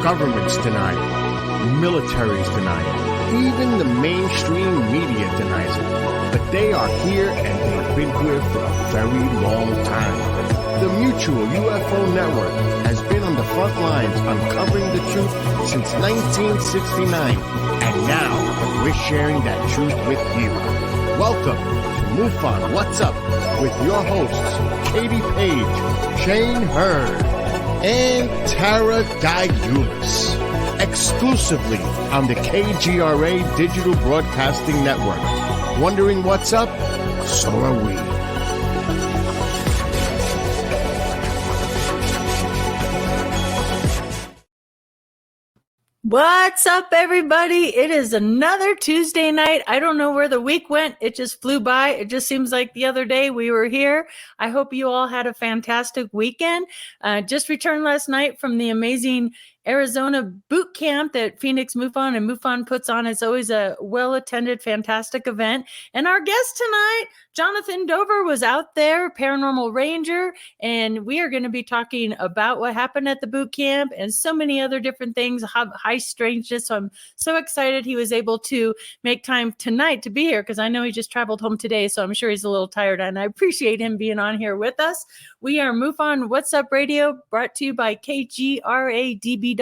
Governments deny it. Militaries deny it. Even the mainstream media denies it. But they are here and they've been here for a very long time. The Mutual UFO Network has been on the front lines uncovering the truth since 1969. And now we're sharing that truth with you. Welcome to MUFON What's Up with your hosts, Katie Paige, Shane Hurd, and Tara Diulus. Exclusively on the KGRA Digital Broadcasting Network. Wondering what's up? So are we. What's up, everybody? It is another Tuesday night. I don't know where the week went. It just flew by. It just seems like the other day we were here. I hope you all had a fantastic weekend. Just returned last night from the amazing Arizona boot camp that Phoenix MUFON and MUFON puts on. It's always a well-attended, fantastic event. And our guest tonight, Jonathan Dover, was out there, paranormal ranger, and we are going to be talking about what happened at the boot camp and so many other different things, high strangeness. So I'm so excited he was able to make time tonight to be here because I know he just traveled home today, so I'm sure he's a little tired, and I appreciate him being on here with us. We are MUFON What's Up Radio, brought to you by KGRADB.com.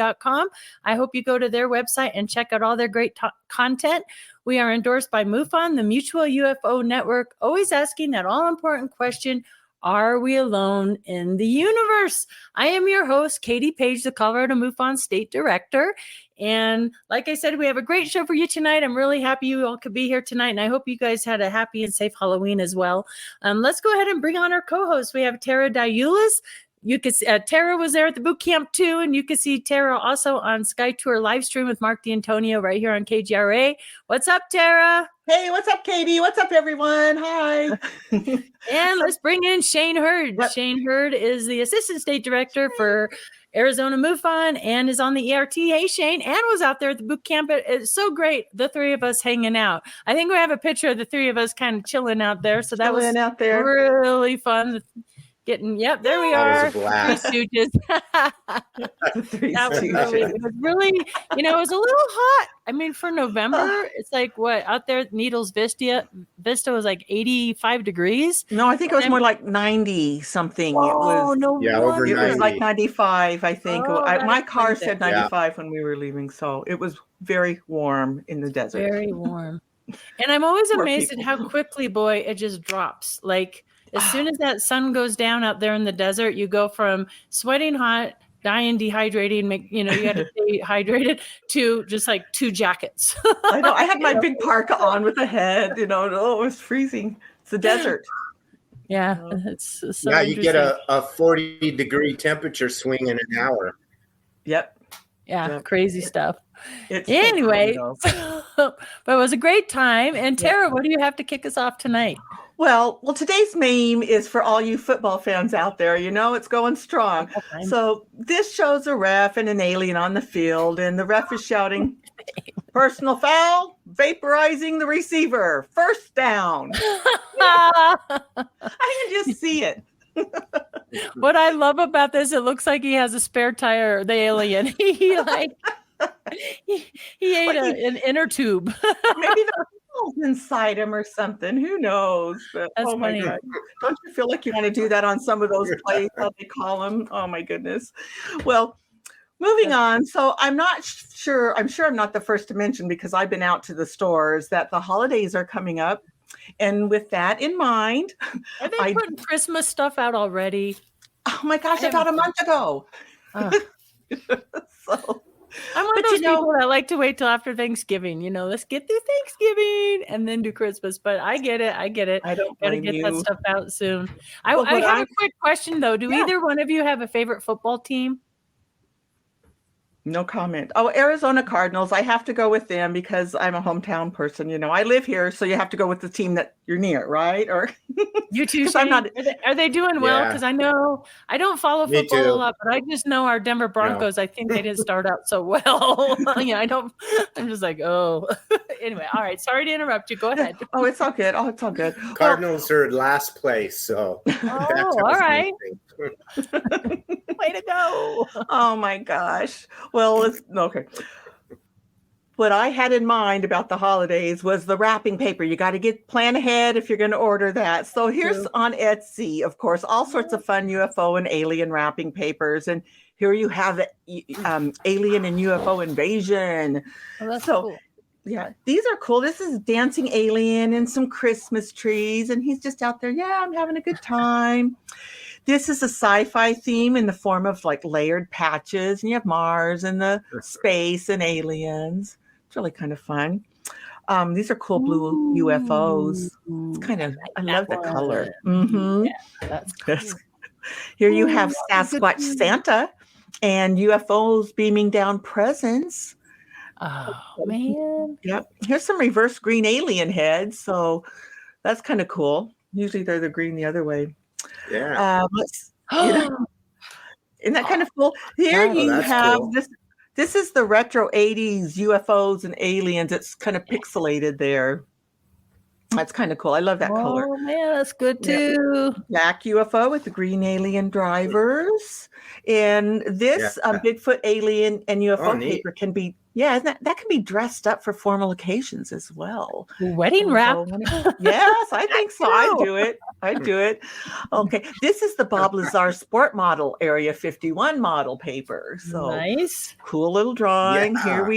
I hope you go to their website and check out all their great content. We are endorsed by MUFON, the Mutual UFO Network, always asking that all-important question, are we alone in the universe? I am your host, Katie Paige, the Colorado MUFON State Director. And like I said, we have a great show for you tonight. I'm really happy you all could be here tonight. And I hope you guys had a happy and safe Halloween as well. Let's go ahead and bring on our co-host. We have Tara Diulus. You can see Tara was there at the boot camp too, and you can see Tara also on Sky Tour live stream with Mark D'Antonio right here on KGRA. What's up, Tara? Hey, what's up, Katie? What's up, everyone? Hi. And let's bring in Shane Hurd. Yep. Shane Hurd is the Assistant State Director for Arizona MUFON and is on the ERT. Hey, Shane, and was out there at the boot camp. It's so great, the three of us hanging out. I think we have a picture of the three of us kind of chilling out there. So that was out there. Really fun. Yep, there we are. That was a blast. Three Stooges. It was really, it was a little hot. I mean, for November, it's like what out there, Needles Vista was like 85 degrees. No, I think it was more like 90 something. Oh, it was, no. Yeah, over 90. It was like 95, I think. Oh, my car said 95 Yeah. when we were leaving, so it was very warm in the desert. Very warm. And I'm always amazed at how quickly, boy, it just drops. Like, as soon as that sun goes down out there in the desert, you go from sweating hot, dying, dehydrating, you got to stay hydrated, to just like 2 jackets. I know. I had my big parka on with a head, it was freezing. It's the desert. Yeah, it's so Yeah, you get a 40-degree temperature swing in an hour. Yep. Yeah, Yep. Crazy stuff. Anyway, but it was a great time. And Tara, what do you have to kick us off tonight? Well, today's meme is for all you football fans out there. It's going strong. So this shows a ref and an alien on the field, and the ref is shouting, "Personal foul, vaporizing the receiver, first down." I can just see it. What I love about this, it looks like he has a spare tire, the alien. He ate an inner tube. Maybe the inside him or something. Who knows? But, That's funny. My God. Don't you feel like you want to do that on some of those plays, how they call them? Oh my goodness. Well, moving on. So I'm sure I'm not the first to mention, because I've been out to the stores, that the holidays are coming up. And with that in mind, Are they putting Christmas stuff out already? Oh my gosh, about a month ago. So I'm one of those people that like to wait till after Thanksgiving. Let's get through Thanksgiving and then do Christmas. But I get it. I don't Gotta get that stuff out soon. I have a quick question though. Do either one of you have a favorite football team? No comment. Oh, Arizona Cardinals. I have to go with them because I'm a hometown person. I live here, so you have to go with the team that you're near, right? Or You too, 'Cause I'm Shane? not- Are they doing well? Yeah. Because I know I don't follow Me football a too. lot, but I just know our Denver Broncos. I think they didn't start out so well. Yeah, I don't. I'm just like, oh. Anyway, all right. Sorry to interrupt you. Go ahead. Oh, it's all good. Oh, it's all good. Well, Cardinals are last place, so that Oh, tells all me right. things. Way to go. oh my gosh. Well, it's okay. What I had in mind about the holidays was the wrapping paper. You got to plan ahead if you're going to order that. So here's True. on Etsy, of course, all sorts of fun UFO and alien wrapping papers. And here you have alien and UFO invasion. Oh, that's So, cool. yeah, these are cool. This is dancing alien and some Christmas trees. And he's just out there. Yeah, I'm having a good time. This is a sci-fi theme in the form of like layered patches. And you have Mars and the space and aliens. It's really kind of fun. These are cool blue UFOs. It's kind of, I love the color. Mm-hmm. Yeah, that's cool. Here you have Sasquatch Santa and UFOs beaming down presents. Oh, man. Yep. Here's some reverse green alien heads. So that's kind of cool. Usually they're the green the other way. Yeah. Isn't that kind of cool? Here you have cool. This is the retro 80s UFOs and aliens. It's kind of pixelated there. That's kind of cool. I love that color. Oh, man, that's good too. Black UFO with the green alien drivers. And this Bigfoot alien and UFO paper can be, that can be dressed up for formal occasions as well. Wedding wrap. Yes, I think so. I do it. Okay. This is the Bob Lazar Sport Model Area 51 model paper. So nice. Cool little drawing. Yeah.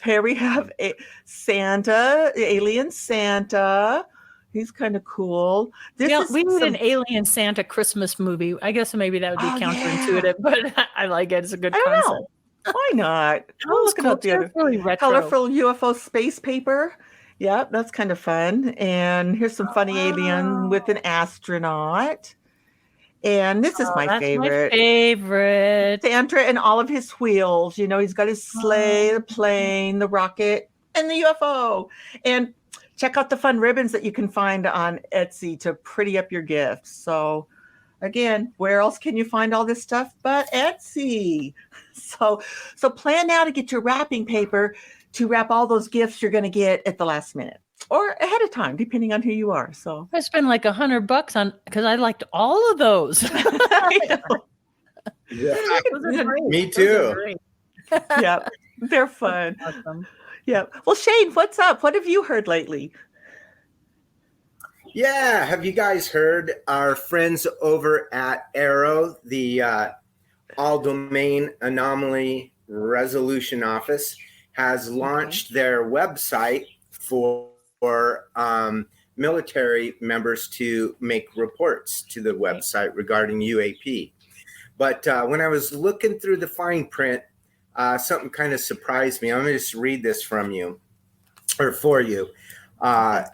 Here we have a Santa, alien Santa. He's kind of cool. We need an alien Santa Christmas movie. I guess maybe that would be counterintuitive, but I like it. It's a good concept. Know. Why not? Oh, looking at the other really retro. Colorful UFO space paper. Yeah, that's kind of fun. And here's some funny alien with an astronaut. And this is my favorite. My favorite. Santa and all of his wheels. You know, he's got his sleigh, the plane, the rocket, and the UFO. And check out the fun ribbons that you can find on Etsy to pretty up your gifts. So again, where else can you find all this stuff but Etsy? So plan now to get your wrapping paper to wrap all those gifts you're going to get at the last minute or ahead of time, depending on who you are. So I spent like $100 on because I liked all of those. Yeah. Me too. Yeah, they're fun. Awesome. Yeah. Well, Shane, what's up? What have you heard lately? Yeah. Have you guys heard our friends over at Arrow, the All Domain Anomaly Resolution Office, has launched their website for military members to make reports to the website regarding UAP. But when I was looking through the fine print, something kind of surprised me. I'm going to just read this for you.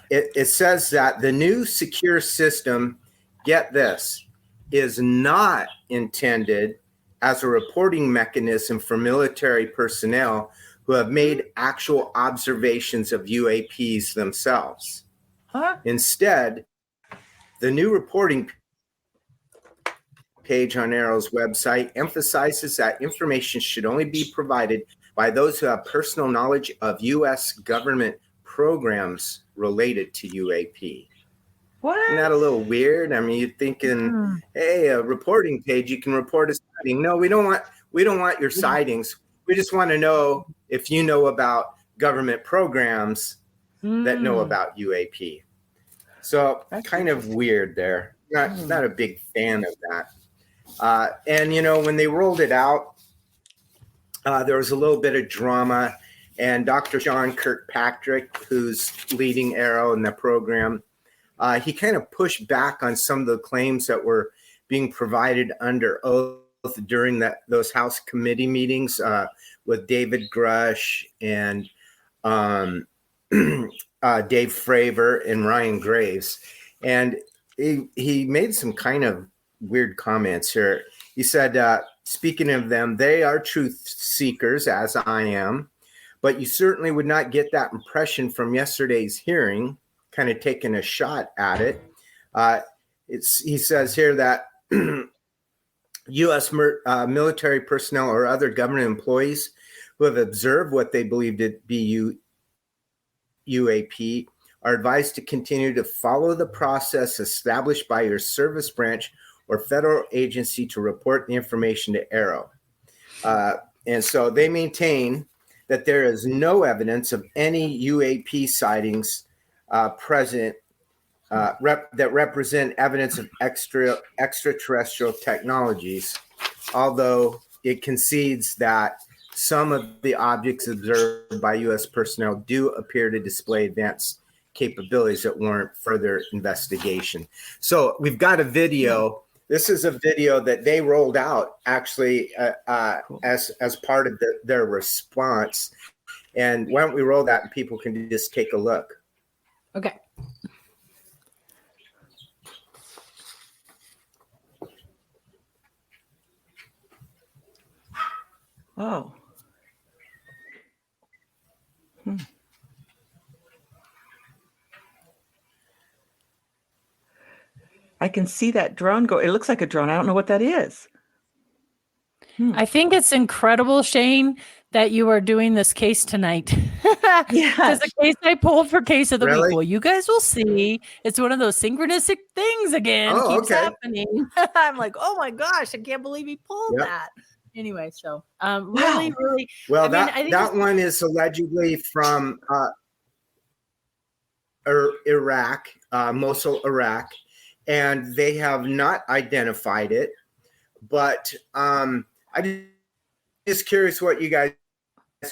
It says that the new secure system, get this, is not intended as a reporting mechanism for military personnel who have made actual observations of UAPs themselves. Instead, the new reporting page on Arrow's website emphasizes that information should only be provided by those who have personal knowledge of U.S. government programs related to UAP. What? Isn't that a little weird? I mean, you're thinking, hey, a reporting page, you can report a sighting. No, we don't want your sightings. We just want to know if you know about government programs that know about UAP. So kind of weird there. Not a big fan of that. And, you know, when they rolled it out, there was a little bit of drama. And Dr. John Kirkpatrick, who's leading Arrow in the program, he kind of pushed back on some of the claims that were being provided under oath during those House committee meetings with David Grush and Dave Fravor and Ryan Graves. And he made some kind of weird comments here. He said, speaking of them, they are truth seekers, as I am, but you certainly would not get that impression from yesterday's hearing, kind of taking a shot at it. He says here that U.S. military personnel or other government employees who have observed what they believe to be UAP are advised to continue to follow the process established by your service branch or federal agency to report the information to AARO. And so they maintain that there is no evidence of any UAP sightings present that represent evidence of extraterrestrial technologies, although it concedes that some of the objects observed by U.S. personnel do appear to display advanced capabilities that warrant further investigation. So we've got a video. This is a video that they rolled out actually as part of their response. And why don't we roll that and people can just take a look. Okay. Oh. I can see that drone go. It looks like a drone. I don't know what that is. I think it's incredible, Shane, that you are doing this case tonight. Yeah. It's a case I pulled for Case of the Really? Week. Well, you guys will see. It's one of those synchronistic things again. Oh, Keeps okay. happening. I'm like, oh my gosh, I can't believe he pulled Yep. that. Anyway, so really, really. Well, I think that one is allegedly from Iraq, Mosul, Iraq, and they have not identified it. But I'm just curious what you guys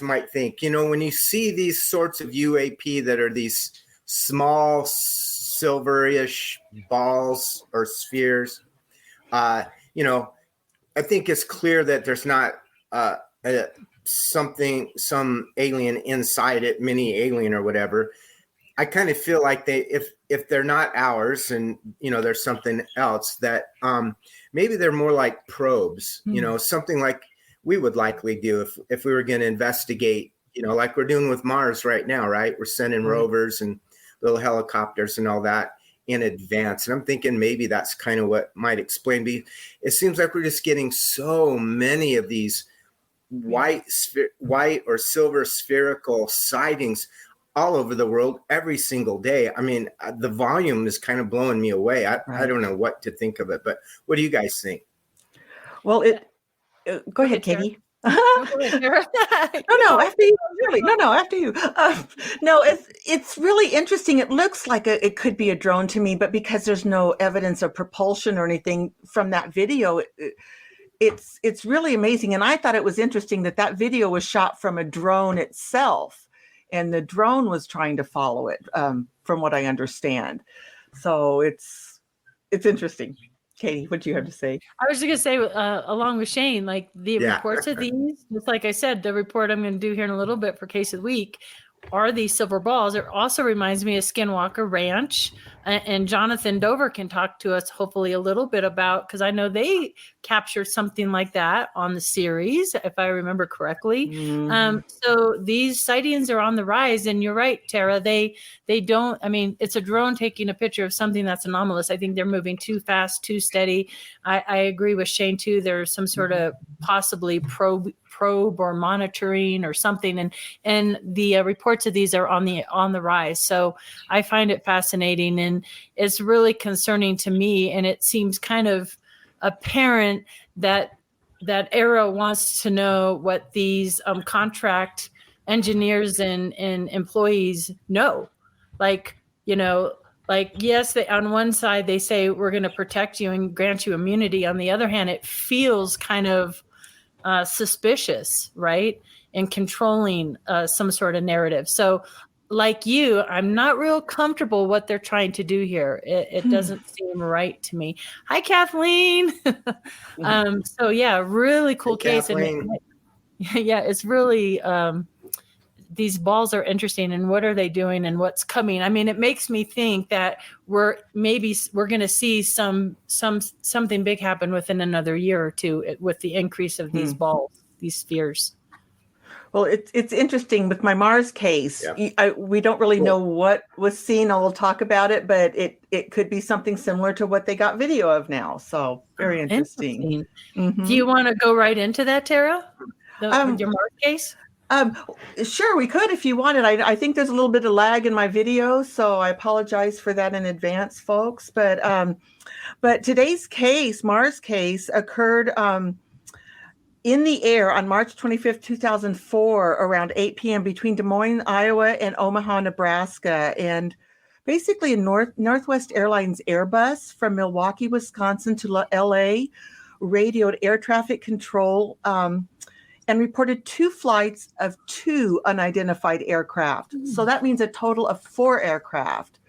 might think. You know, when you see these sorts of UAP that are these small silverish balls or spheres, you know, I think it's clear that there's not some alien inside it, mini alien or whatever. I kind of feel like if they're not ours and, you know, there's something else that maybe they're more like probes, you know, something like we would likely do if we were going to investigate, you know, like we're doing with Mars right now, right? We're sending rovers and little helicopters and all that in advance. And I'm thinking maybe that's kind of what might explain. It seems like we're just getting so many of these white or silver spherical sightings all over the world every single day. I mean, the volume is kind of blowing me away. I don't know what to think of it, but what do you guys think? Well, go ahead, Katie. No, after you. Really, no, after you. No, it's really interesting. It looks like it could be a drone to me, but because there's no evidence of propulsion or anything from that video, it's really amazing. And I thought it was interesting that video was shot from a drone itself, and the drone was trying to follow it, from what I understand. So it's interesting. Katie, what do you have to say? I was just going to say, along with Shane, like the reports of these, just like I said, the report I'm going to do here in a little bit for Case of the Week are these silver balls. It also reminds me of Skinwalker Ranch, and Jonathan Dover can talk to us hopefully a little bit about, because I know they captured something like that on the series, if I remember correctly. So these sightings are on the rise, and you're right, Tara. They don't. I mean, it's a drone taking a picture of something that's anomalous. I think they're moving too fast, too steady. I agree with Shane too. There's some sort of possibly probe or monitoring or something, and the reports of these are on the rise. So I find it fascinating, and it's really concerning to me, and it seems kind of apparent that AARO wants to know what these contract engineers and employees know. Like, you know, like, yes, on one side they say we're going to protect you and grant you immunity. On the other hand, it feels kind of suspicious, right? And controlling some sort of narrative. So like you, I'm not real comfortable what they're trying to do here. It doesn't seem right to me. Hi, Kathleen. So yeah, really cool case. Kathleen. And yeah, it's really, these balls are interesting, and what are they doing and what's coming? I mean, it makes me think that we're going to see something big happen within another year or two with the increase of these balls, these spheres. Well, it's interesting with my Mars case. Yeah. We don't really know what was seen. I will talk about it, but it could be something similar to what they got video of now. So very interesting. Do you want to go right into that, Tara? Your Mars case? Sure, we could if you wanted. I think there's a little bit of lag in my video, so I apologize for that in advance, folks. But today's case, Mars case, occurred in the air on March 25th, 2004, around 8 p.m. between Des Moines, Iowa, and Omaha, Nebraska. And basically, a Northwest Airlines Airbus from Milwaukee, Wisconsin to LA radioed air traffic control and reported 2 flights of 2 unidentified aircraft. So that means a total of 4 aircraft.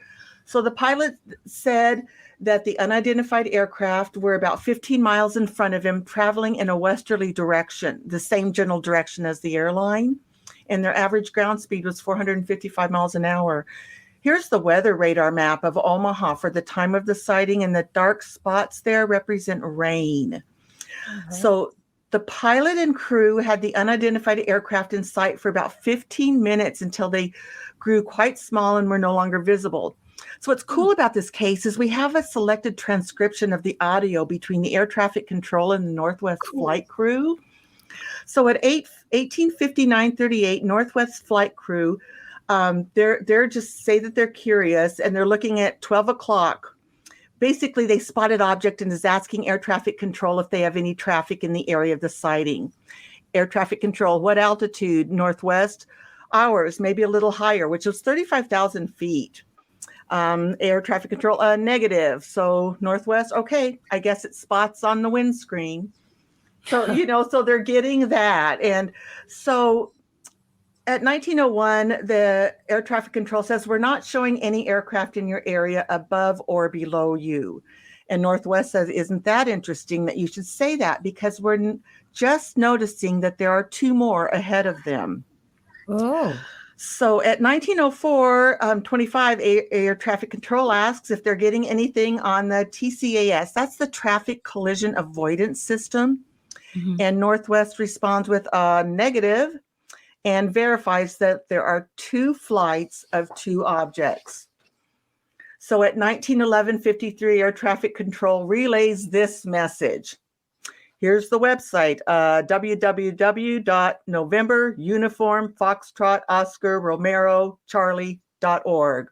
So the pilot said that the unidentified aircraft were about 15 miles in front of him, traveling in a westerly direction, the same general direction as the airline. And their average ground speed was 455 miles an hour. Here's the weather radar map of Omaha for the time of the sighting, and the dark spots there represent rain. So the pilot and crew had the unidentified aircraft in sight for about 15 minutes until they grew quite small and were no longer visible. So what's cool about this case is we have a selected transcription of the audio between the air traffic control and the Northwest flight crew. So at 18:59:38, Northwest flight crew, they're just say that they're curious, and they're looking at 12 o'clock. Basically, they spotted object and is asking air traffic control if they have any traffic in the area of the sighting. Air traffic control, what altitude? Northwest, ours, maybe a little higher, which was 35,000 feet. Air traffic control, negative. So Northwest, okay, I guess it spots on the windscreen. So, so they're getting that. And so at 1901, the air traffic control says, we're not showing any aircraft in your area above or below you. And Northwest says, isn't that interesting that you should say that? Because we're just noticing that there are 2 more ahead of them. Oh. So at 1904, 25, air traffic control asks if they're getting anything on the TCAS. That's the traffic collision avoidance system. And Northwest responds with a negative and verifies that there are 2 flights of 2 objects. So at 19:11:53, air traffic control relays this message. Here's the website, www.november-uniform-foxtrot-Oscar-Romero-Charlie.org.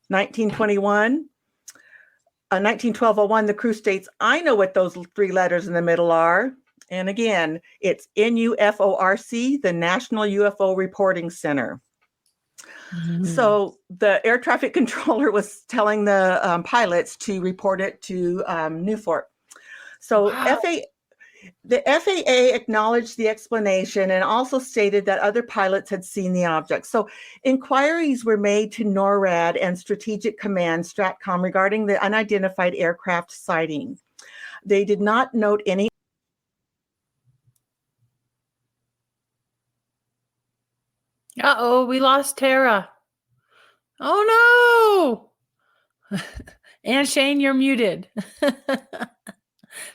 1912:01, the crew states, I know what those 3 letters in the middle are. And again, it's NUFORC, the National UFO Reporting Center. So the air traffic controller was telling the pilots to report it to Newport. So the FAA acknowledged the explanation and also stated that other pilots had seen the object. So inquiries were made to NORAD and Strategic Command, STRATCOM, regarding the unidentified aircraft sighting. They did not note any. Uh-oh, we lost Tara. Oh, no. And Shane, you're muted.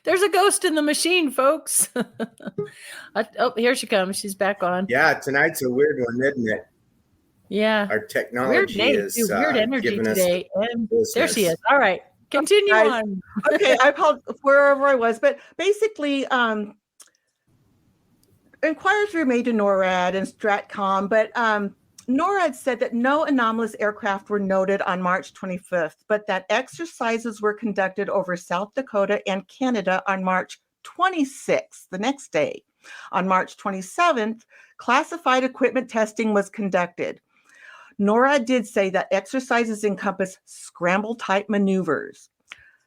There's a ghost in the machine, folks. Oh, here she comes. She's back on. Yeah, tonight's a weird one, isn't it? Yeah. Our technology is weird energy giving us today. And there she is. All right. Continue on. Okay, I apologize wherever I was, but basically, inquiries were made to NORAD and STRATCOM, but NORAD said that no anomalous aircraft were noted on March 25th, but that exercises were conducted over South Dakota and Canada on March 26th, the next day. On March 27th, classified equipment testing was conducted. NORAD did say that exercises encompass scramble-type maneuvers.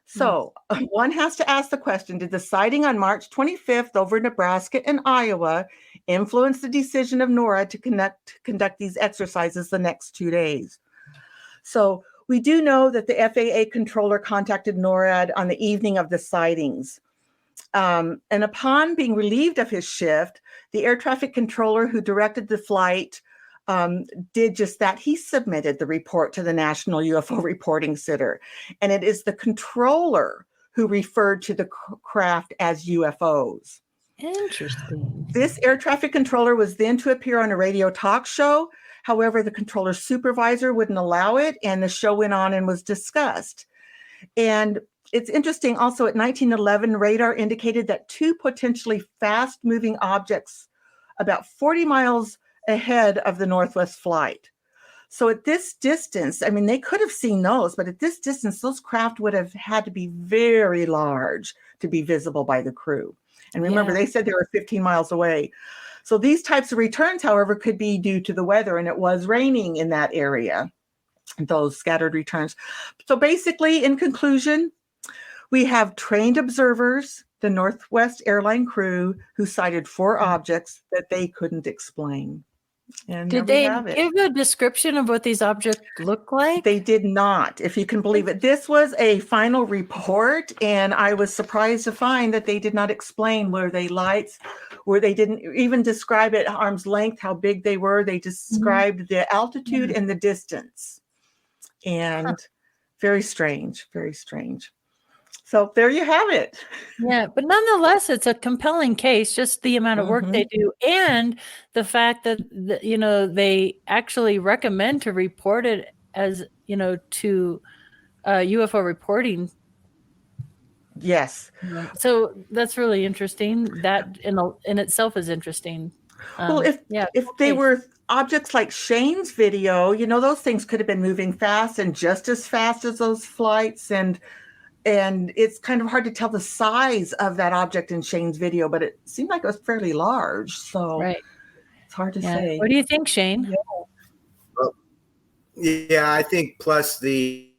So one has to ask the question, did the sighting on March 25th over Nebraska and Iowa influence the decision of NORAD to conduct these exercises the next 2 days? So we do know that the FAA controller contacted NORAD on the evening of the sightings. And upon being relieved of his shift, the air traffic controller who directed the flight did just that. He submitted the report to the National UFO Reporting Center, and it is the controller who referred to the craft as UFOs. Interesting. This air traffic controller was then to appear on a radio talk show. However, the controller's supervisor wouldn't allow it, and the show went on and was discussed. And it's interesting also, at 1911, radar indicated that two potentially fast-moving objects about 40 miles ahead of the Northwest flight. So at this distance, I mean, they could have seen those, but at this distance, those craft would have had to be very large to be visible by the crew. And remember, they said they were 15 miles away. So these types of returns, however, could be due to the weather, and it was raining in that area, those scattered returns. So basically, in conclusion, we have trained observers, the Northwest airline crew, who cited 4 objects that they couldn't explain. And did they give a description of what these objects look like? They did not, if you can believe it. This was a final report, and I was surprised to find that they did not explain, were they lights, where they didn't even describe at arm's length how big they were. They described the altitude and the distance. And very strange, very strange. So there you have it. Yeah, but nonetheless, it's a compelling case, just the amount of work they do, and the fact that, they actually recommend to report it as, to UFO reporting. Yes. So that's really interesting. That in itself is interesting. Well, if they were objects like Shane's video, those things could have been moving fast and just as fast as those flights, and it's kind of hard to tell the size of that object in Shane's video, but it seemed like it was fairly large. So it's hard to say. What do you think, Shane? Yeah, I think plus the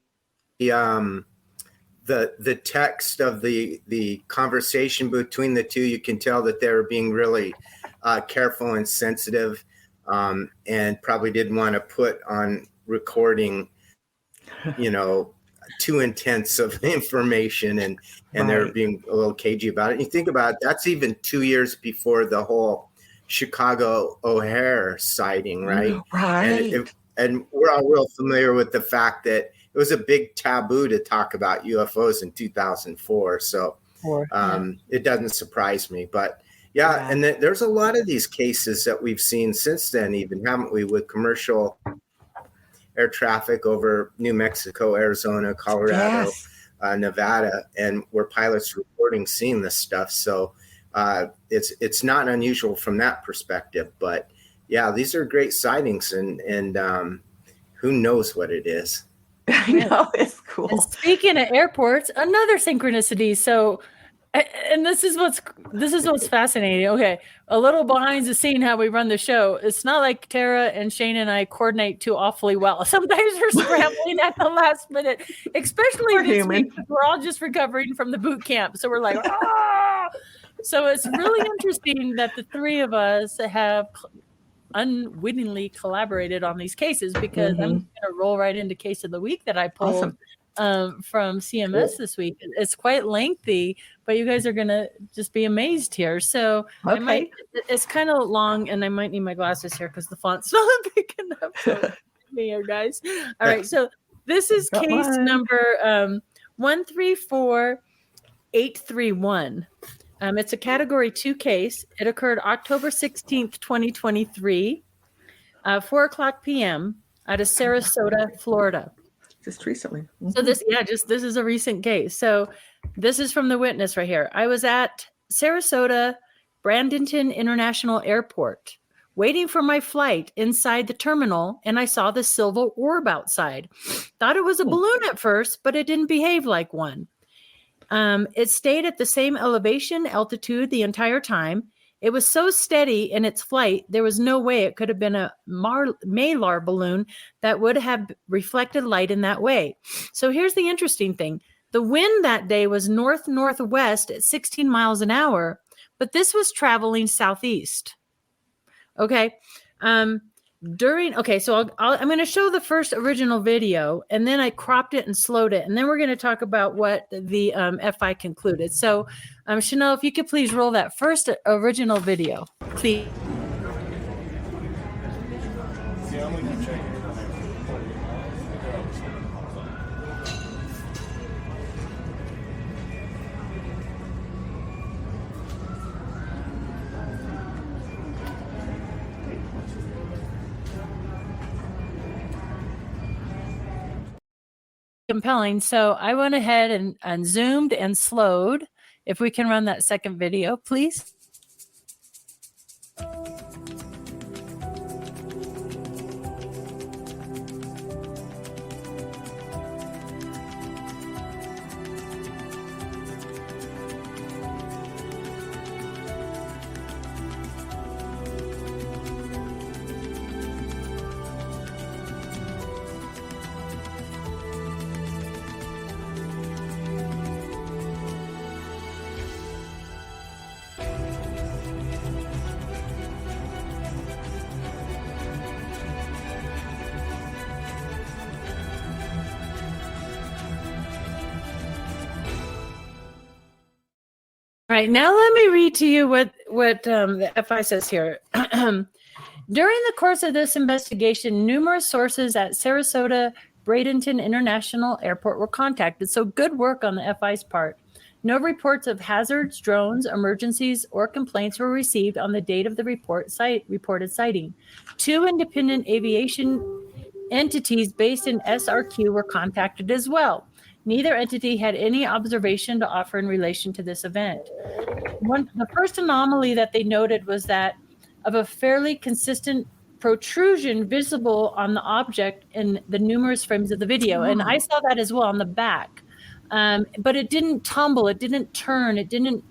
text of the conversation between the two, you can tell that they were being really careful and sensitive, and probably didn't want to put on recording, too intense of information, and they're being a little cagey about it. And you think about it, that's even 2 years before the whole Chicago O'Hare sighting, right? Right. And we're all real familiar with the fact that it was a big taboo to talk about UFOs in 2004. So it doesn't surprise me. But and there's a lot of these cases that we've seen since then, even, haven't we, with commercial air traffic over New Mexico, Arizona, Colorado, Nevada, and where pilots reporting seeing this stuff. So it's not unusual from that perspective. But these are great sightings, and who knows what it is. I know, it's cool. And speaking of airports, another synchronicity. So, and this is what's fascinating. Okay, a little behind the scene how we run the show. It's not like Tara and Shane and I coordinate too awfully well. Sometimes we're scrambling at the last minute, especially this week. We're all just recovering from the boot camp, so we're like, ah! So it's really interesting that the three of us have unwittingly collaborated on these cases, because I'm going to roll right into case of the week that I pulled from CMS this week. It's quite lengthy, but you guys are going to just be amazed here. So it's kind of long, and I might need my glasses here because the font's not big enough. So me here, guys. All right. So this is case number 134831. It's a Category 2 case. It occurred October 16th, 2023, 4:00 p.m. out of Sarasota, Florida. Just recently. So this is a recent case. So this is from the witness right here. I was at Sarasota Bradenton International Airport waiting for my flight inside the terminal, and I saw the silver orb outside. Thought it was a balloon at first, but it didn't behave like one. It stayed at the same altitude the entire time. It was so steady in its flight, there was no way it could have been a Malar balloon that would have reflected light in that way. So here's the interesting thing. The wind that day was north-northwest at 16 miles an hour, but this was traveling southeast. Okay. So I'm going to show the first original video, and then I cropped it and slowed it, and then we're going to talk about what the FI concluded. So, Chanel, if you could please roll that first original video, please. compelling. So I went ahead and zoomed and slowed. If we can run that second video, please. All right, now let me read to you what the FI says here. During the course of this investigation, numerous sources at Sarasota Bradenton International Airport were contacted. So good work on the FI's part. No reports of hazards, drones, emergencies, or complaints were received on the date of the reported sighting. 2 independent aviation entities based in SRQ were contacted as well. Neither entity had any observation to offer in relation to this event. The first anomaly that they noted was that of a fairly consistent protrusion visible on the object in the numerous frames of the video. And I saw that as well on the back. But it didn't tumble, it didn't turn, it didn't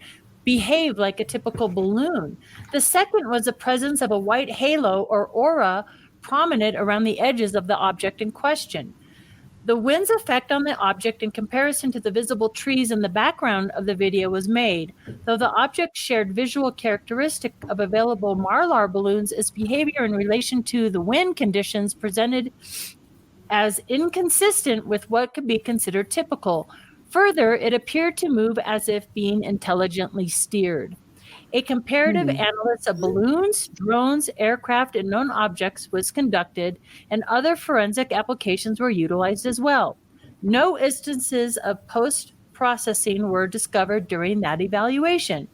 behave like a typical balloon. The second was the presence of a white halo or aura prominent around the edges of the object in question. The wind's effect on the object in comparison to the visible trees in the background of the video was made. Though the object shared visual characteristic of available Marlar balloons, its behavior in relation to the wind conditions presented as inconsistent with what could be considered typical. Further, it appeared to move as if being intelligently steered. A comparative analysis of balloons, drones, aircraft, and known objects was conducted, and other forensic applications were utilized as well. No instances of post-processing were discovered during that evaluation.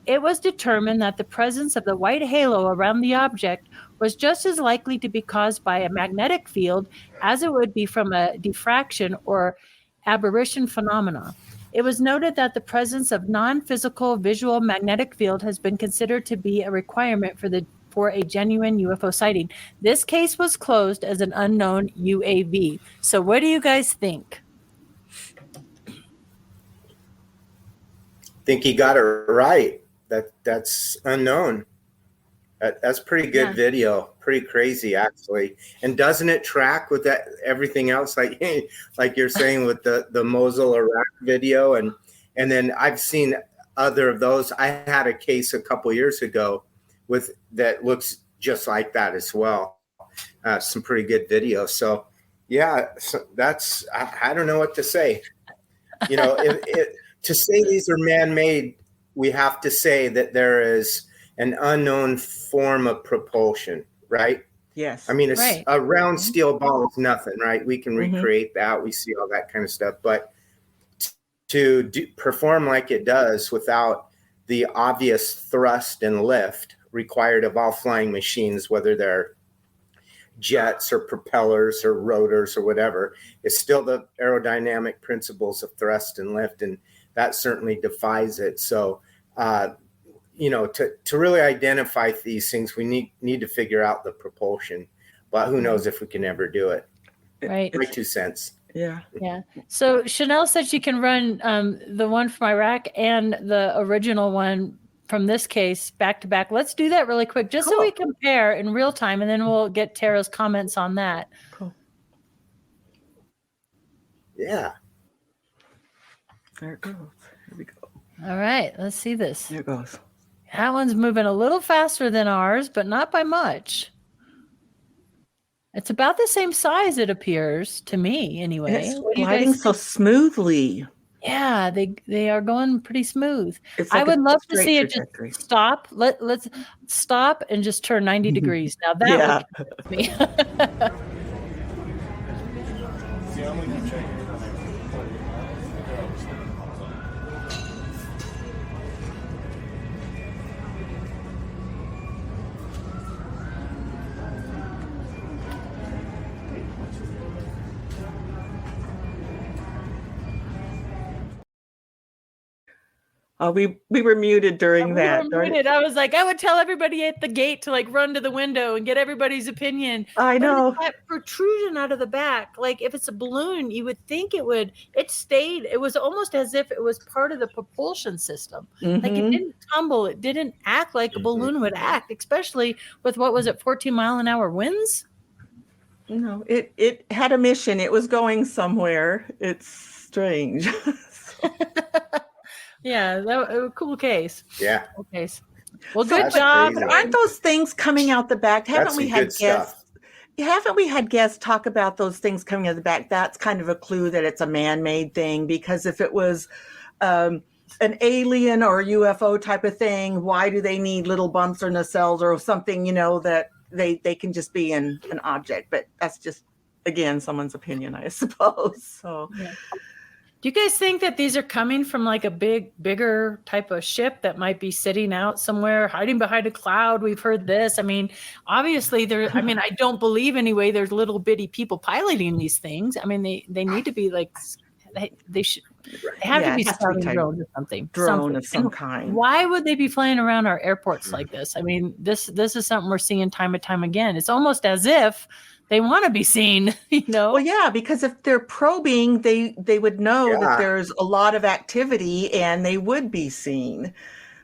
It was determined that the presence of the white halo around the object was just as likely to be caused by a magnetic field as it would be from a diffraction or aberration phenomena. It was noted that the presence of non-physical visual magnetic field has been considered to be a requirement for a genuine UFO sighting. This case was closed as an unknown UAV. So what do you guys think? Think he got it right. That's unknown. That's pretty good video. Pretty crazy, actually. And doesn't it track with that everything else, like you're saying with the Mosul Iraq video? And then I've seen other of those. I had a case a couple years ago with that looks just like that as well. Some pretty good video. So yeah, that's I don't know what to say. You know, to say these are man-made, we have to say that there is an unknown form of propulsion, right? Yes. I mean, a round steel ball is nothing, right? We can recreate that. We see all that kind of stuff. But to perform like it does without the obvious thrust and lift required of all flying machines, whether they're jets or propellers or rotors or whatever, is still the aerodynamic principles of thrust and lift. And that certainly defies it. So, you know, to really identify these things, we need to figure out the propulsion, but who knows if we can ever do it. Right. My 2 cents. Yeah. Yeah. So Chanel said she can run the one from Iraq and the original one from this case back to back. Let's do that really quick, just so we compare in real time, and then we'll get Tara's comments on that. Cool. Yeah. There it goes. Here we go. All right. Let's see this. There it goes. That one's moving a little faster than ours, but not by much. It's about the same size, it appears to me, anyway. It's gliding so smoothly. Yeah, they are going pretty smooth. It's like I would love to see trajectory. it just stop. Let's stop and just turn 90 degrees. Now that would me. We were muted during that. We were muted. I was like, I would tell everybody at the gate to like run to the window and get everybody's opinion. I know. But that protrusion out of the back, like if it's a balloon, you would think it stayed. It was almost as if it was part of the propulsion system. Mm-hmm. Like it didn't tumble. It didn't act like a balloon would act, especially with what was it, 14-mile-an-hour winds? No, it had a mission. It was going somewhere. It's strange. Yeah, that was a cool case. Yeah. Cool case. Well, That's good job. crazy. Aren't those things coming out the back? That's some good stuff. Haven't we had guests talk about those things coming out the back? That's kind of a clue that it's a man-made thing, because if it was an alien or UFO type of thing, why do they need little bumps or nacelles or something, that they can just be an object? But that's just, again, someone's opinion, I suppose. So. Yeah. Do you guys think that these are coming from like a bigger type of ship that might be sitting out somewhere, hiding behind a cloud? We've heard this. I mean, obviously I don't believe anyway there's little bitty people piloting these things. I mean, they need to be like, they have to be scouting drone or something. Drone of some kind. Why would they be flying around our airports like this? I mean, this is something we're seeing time and time again. It's almost as if they want to be seen, Well, yeah, because if they're probing, they would know that there's a lot of activity and they would be seen.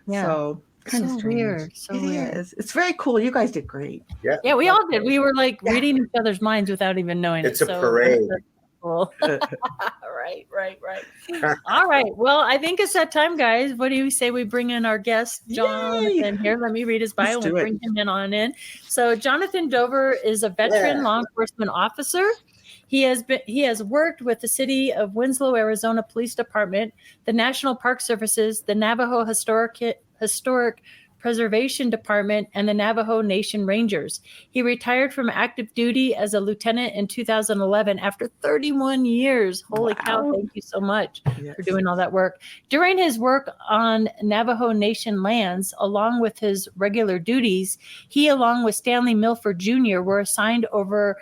Yeah. So kind of weird. So weird. It's very cool. You guys did great. Yeah. Yeah, we all did. We were like reading each other's minds without even knowing it's a parade. Cool. Right. All right. Well, I think it's that time, guys. What do you say we bring in our guest, Jonathan? Here, let me read his bio and bring him in. So Jonathan Dover is a veteran law enforcement officer. He has worked with the City of Winslow, Arizona Police Department, the National Park Services, the Navajo Historic Preservation Department, and the Navajo Nation Rangers. He retired from active duty as a lieutenant in 2011 after 31 years. Holy cow, thank you so much for doing all that work. During his work on Navajo Nation lands, along with his regular duties, he, along with Stanley Milford Jr., were assigned over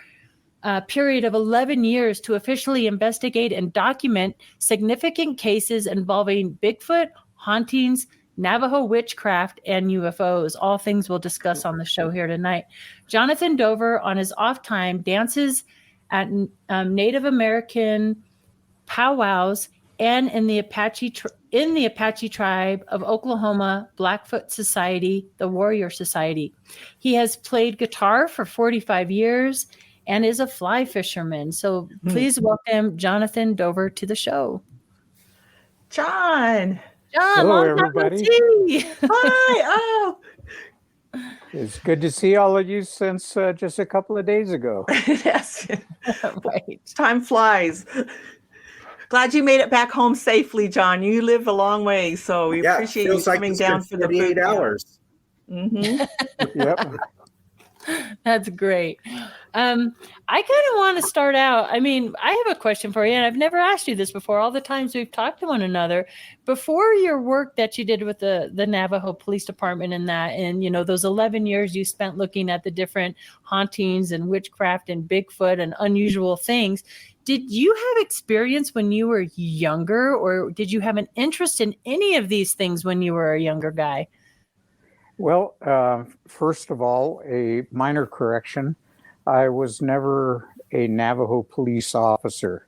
a period of 11 years to officially investigate and document significant cases involving Bigfoot, hauntings, Navajo witchcraft, and UFOs, all things we'll discuss on the show here tonight. Jonathan Dover, on his off time, dances at Native American powwows and in the Apache tribe of Oklahoma, Blackfoot Society, the Warrior Society. He has played guitar for 45 years and is a fly fisherman. So please welcome Jonathan Dover to the show. John, hello, everybody. Hi. It's good to see all of you since just a couple of days ago. Yes. Right. Time flies. Glad you made it back home safely, John. You live a long way, so we appreciate you coming down for the 48 hours. Mm-hmm. Yep. That's great. I kind of want to start out. I mean, I have a question for you, and I've never asked you this before. All the times we've talked to one another, before your work that you did with the Navajo Police Department and those 11 years you spent looking at the different hauntings and witchcraft and Bigfoot and unusual things, did you have experience when you were younger, or did you have an interest in any of these things when you were a younger guy? Well, first of all, a minor correction. I was never a Navajo police officer.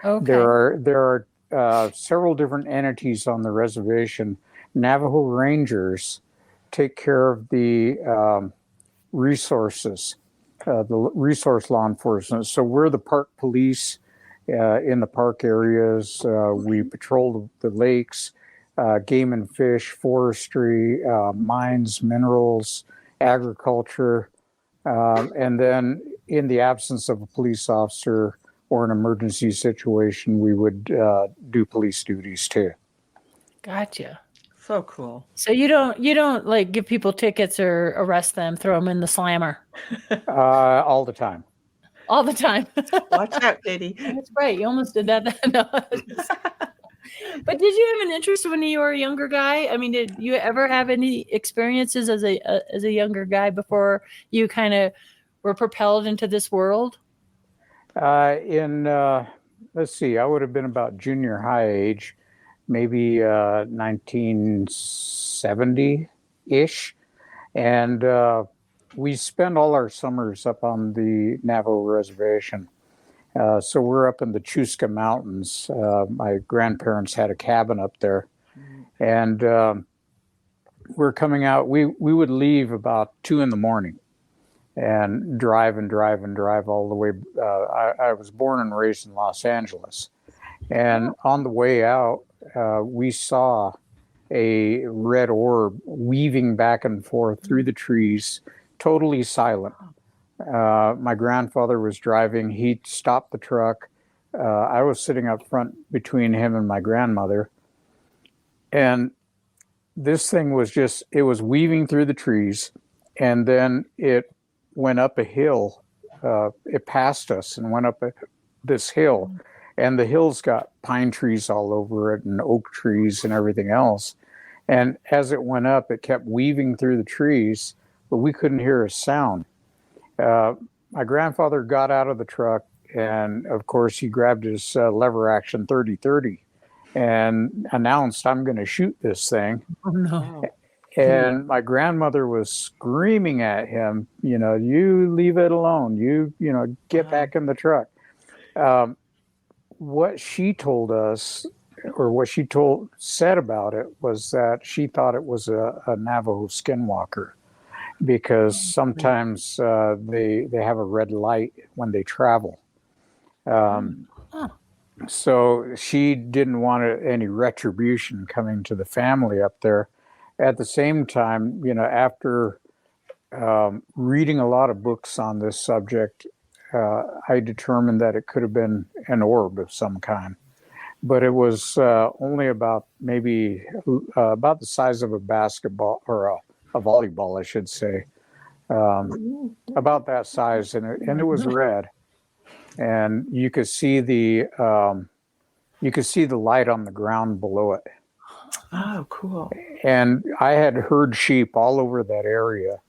Okay. There are several different entities on the reservation. Navajo Rangers take care of the resources, the resource law enforcement. So we're the park police in the park areas. We patrol the lakes. Game and fish, forestry, mines, minerals, agriculture, and then in the absence of a police officer or an emergency situation, we would do police duties too. Gotcha. So cool. So you don't like give people tickets or arrest them, throw them in the slammer? All the time. All the time. Watch out, Katie. That's right. You almost did that. No. But did you have an interest when you were a younger guy? I mean, did you ever have any experiences as a younger guy before you kind of were propelled into this world? Let's see, I would have been about junior high age. maybe 1970-ish. And we spend all our summers up on the Navajo reservation. So we're up in the Chusca Mountains. My grandparents had a cabin up there. And we're coming out. We would leave about 2 a.m. and drive all the way. I was born and raised in Los Angeles. And on the way out, we saw a red orb weaving back and forth through the trees, totally silent. My grandfather was driving. He stopped the truck. I was sitting up front between him and my grandmother. And this thing was it was weaving through the trees. And then it went up a hill. It passed us and went up this hill. And the hill's got pine trees all over it and oak trees and everything else. And as it went up, it kept weaving through the trees, but we couldn't hear a sound. My grandfather got out of the truck, and of course he grabbed his lever action 30-30 and announced, "I'm going to shoot this thing." Oh, no. And my grandmother was screaming at him, "You leave it alone. You get back in the truck." What she told us, or what she said about it, was that she thought it was a Navajo skinwalker, because sometimes they have a red light when they travel. So she didn't want any retribution coming to the family up there. At the same time, after reading a lot of books on this subject, I determined that it could have been an orb of some kind. But it was only about about the size of a basketball, or a volleyball, I should say. About that size, and it was red. And you could see the light on the ground below it. Oh, cool. And I had heard sheep all over that area.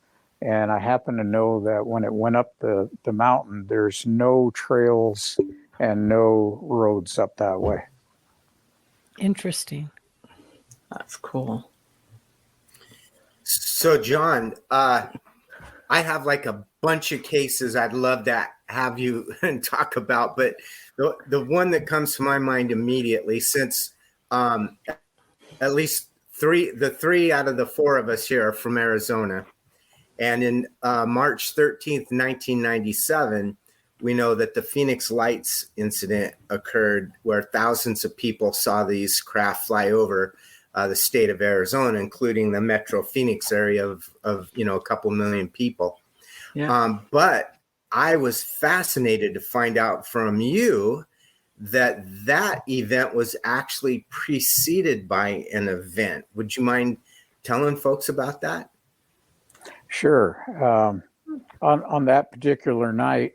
And I happen to know that when it went up the mountain, there's no trails and no roads up that way. Interesting. That's cool. So, John, I have like a bunch of cases I'd love to have you talk about, but the one that comes to my mind immediately, since at least the three out of the four of us here are from Arizona. And in March 13th, 1997, we know that the Phoenix Lights incident occurred, where thousands of people saw these craft fly over the state of Arizona, including the Metro Phoenix area of a couple million people. Yeah. But I was fascinated to find out from you that event was actually preceded by an event. Would you mind telling folks about that? Sure. On that particular night,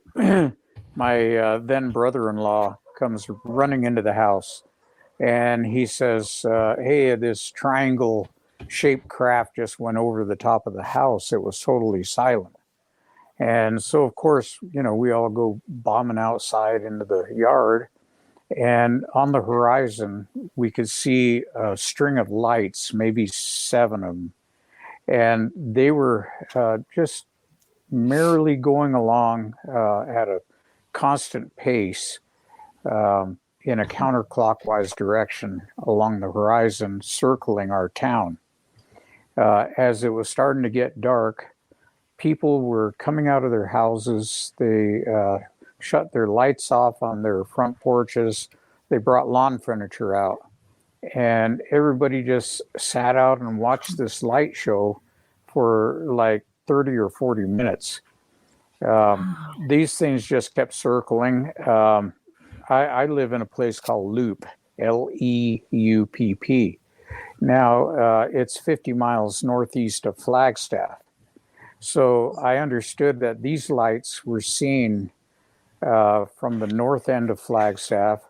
my then brother-in-law comes running into the house, and he says, "Hey, this triangle-shaped craft just went over the top of the house. It was totally silent." And so, of course, we all go bombing outside into the yard, and on the horizon, we could see a string of lights, maybe 7 of them. And they were just merrily going along at a constant pace in a counterclockwise direction along the horizon, circling our town. As it was starting to get dark, people were coming out of their houses. They shut their lights off on their front porches. They brought lawn furniture out. And everybody just sat out and watched this light show for like 30 or 40 minutes. These things just kept circling. I live in a place called Loop, Leupp. Now, it's 50 miles northeast of Flagstaff. So I understood that these lights were seen from the north end of Flagstaff,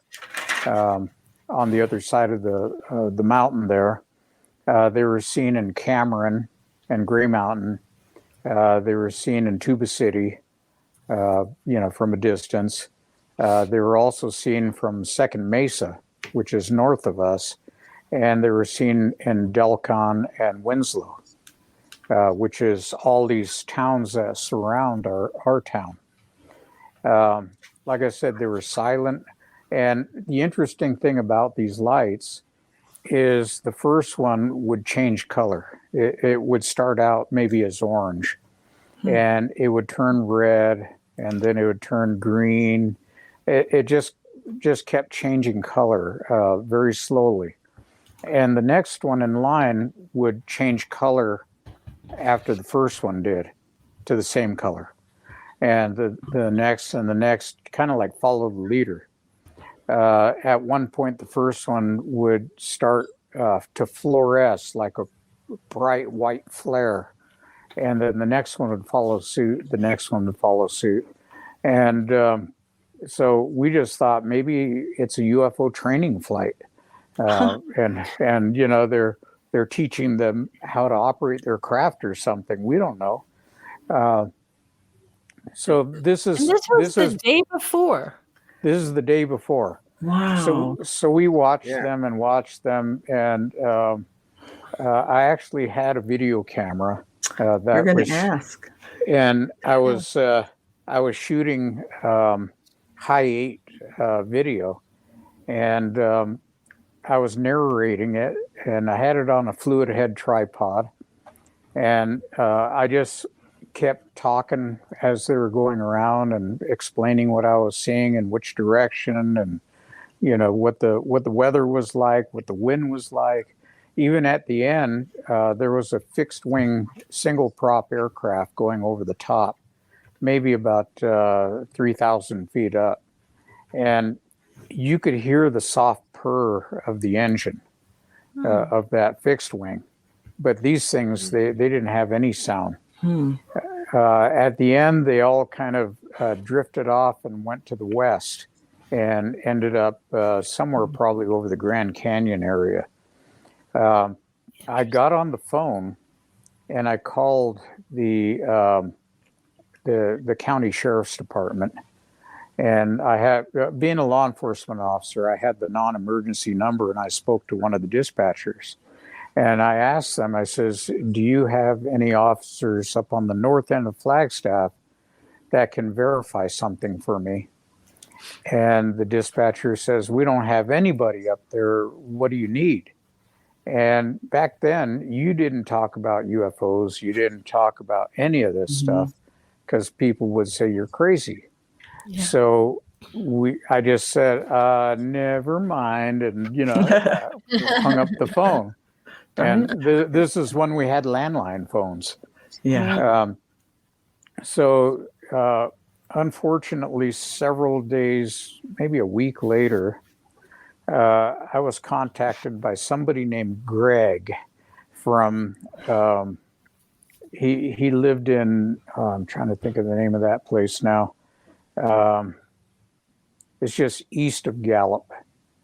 on the other side of the mountain there. They were seen in Cameron and Gray Mountain. They were seen in Tuba City, from a distance. They were also seen from Second Mesa, which is north of us. and they were seen in Delcon and Winslow, which is all these towns that surround our town. Like I said, they were silent. And the interesting thing about these lights is the first one would change color. It would start out maybe as orange, and it would turn red, and then it would turn green. It just kept changing color very slowly. And the next one in line would change color after the first one did to the same color. And the next and the next kind of like follow the leader. At one point, the first one would start to fluoresce like a bright white flare. And then the next one would follow suit. The next one would follow suit. And so we just thought maybe it's a UFO training flight. And you know, they're teaching them how to operate their craft or something. We don't know. So this is the day before. This is the day before. Wow. So we watched them, and I actually had a video camera. That You're going to ask. And I was shooting high 8 video, and I was narrating it, and I had it on a fluid head tripod, and I just kept talking as they were going around and explaining what I was seeing and which direction, and you know what the weather was like, what the wind was like. Even at the end, there was a fixed wing single prop aircraft going over the top, maybe about 3,000 feet up, and you could hear the soft purr of the engine of that fixed wing. But these things, they didn't have any sound. At the end, they all kind of drifted off and went to the west and ended up somewhere probably over the Grand Canyon area. I got on the phone and I called the county sheriff's department. And I had, being a law enforcement officer, I had the non-emergency number, and I spoke to one of the dispatchers. And I asked them, I says, do you have any officers up on the north end of Flagstaff that can verify something for me? And the dispatcher says, we don't have anybody up there. What do you need? And back then, you didn't talk about UFOs. You didn't talk about any of this stuff because people would say you're crazy. Yeah. So I just said, never mind. And, you know, hung up the phone. And this is when we had landline phones. Yeah. So unfortunately, several days, maybe a week later, I was contacted by somebody named Greg from, he lived in, I'm trying to think of the name of that place now. It's just east of Gallup.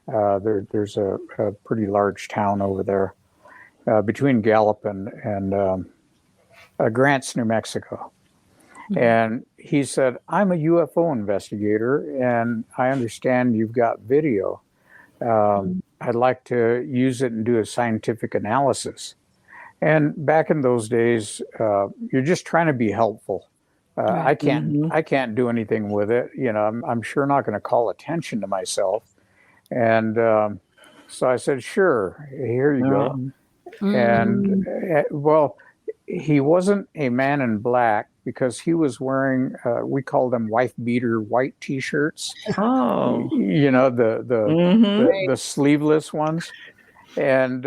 There's a pretty large town over there between Gallup and Grants, New Mexico. And he said, I'm a UFO investigator, and I understand you've got video. I'd like to use it and do a scientific analysis. And back in those days, you're just trying to be helpful. I can't do anything with it. You know, I'm sure not going to call attention to myself. And so I said, sure, here you go. And well, he wasn't a man in black because he was wearing, we call them wife beater white T-shirts. Oh, you know, the sleeveless ones. And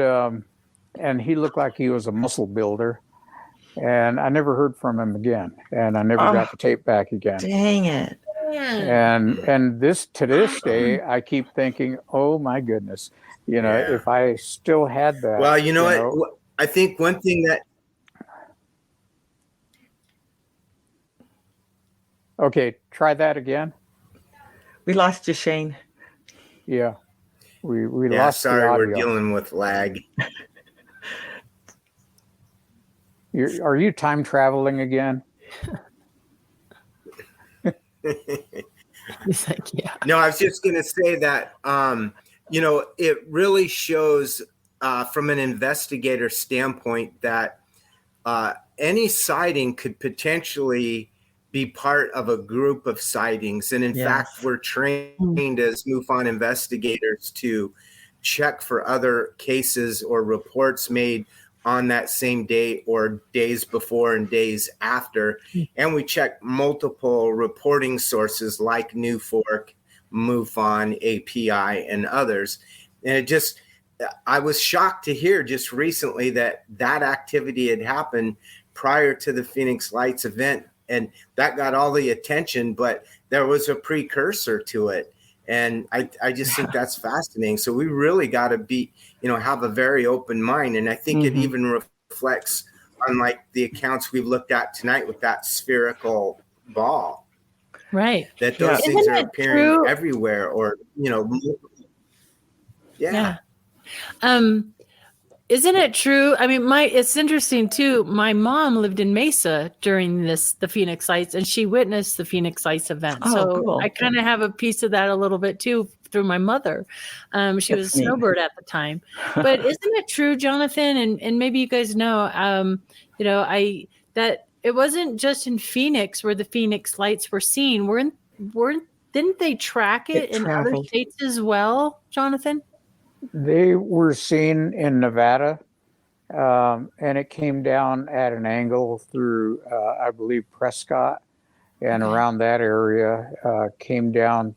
he looked like he was a muscle builder. And I never heard from him again, and I never got the tape back again. Dang it! And this to this day, I keep thinking, oh my goodness, you know, if I still had that. Well, you know what? I think one thing that. Okay, try that again. We lost you, Shane. Yeah, we lost. Sorry, the audio. we're dealing with lag. Are you time traveling again? He's like, yeah. No, I was just going to say that, you know, it really shows from an investigator standpoint that any sighting could potentially be part of a group of sightings. And in fact, we're trained as MUFON investigators to check for other cases or reports made on that same day or days before and days after. And we check multiple reporting sources like NewFork, MUFON, API, and others. And I was shocked to hear just recently that activity had happened prior to the Phoenix Lights event. And that got all the attention, but there was a precursor to it. And I just think that's fascinating. So we really got to have a very open mind. And I think it even reflects on like the accounts we've looked at tonight with that spherical ball. Right. That those things are appearing everywhere or, Yeah. Isn't it true? I mean, it's interesting too. My mom lived in Mesa during the Phoenix Lights, and she witnessed the Phoenix Lights event. So cool. I kind of have a piece of that a little bit too through my mother. She was a snowbird at the time. But isn't it true, Jonathan? And maybe you guys know, that it wasn't just in Phoenix where the Phoenix Lights were seen. Didn't they track it in other states as well, Jonathan? They were seen in Nevada, and it came down at an angle through, I believe, Prescott, and around that area, came down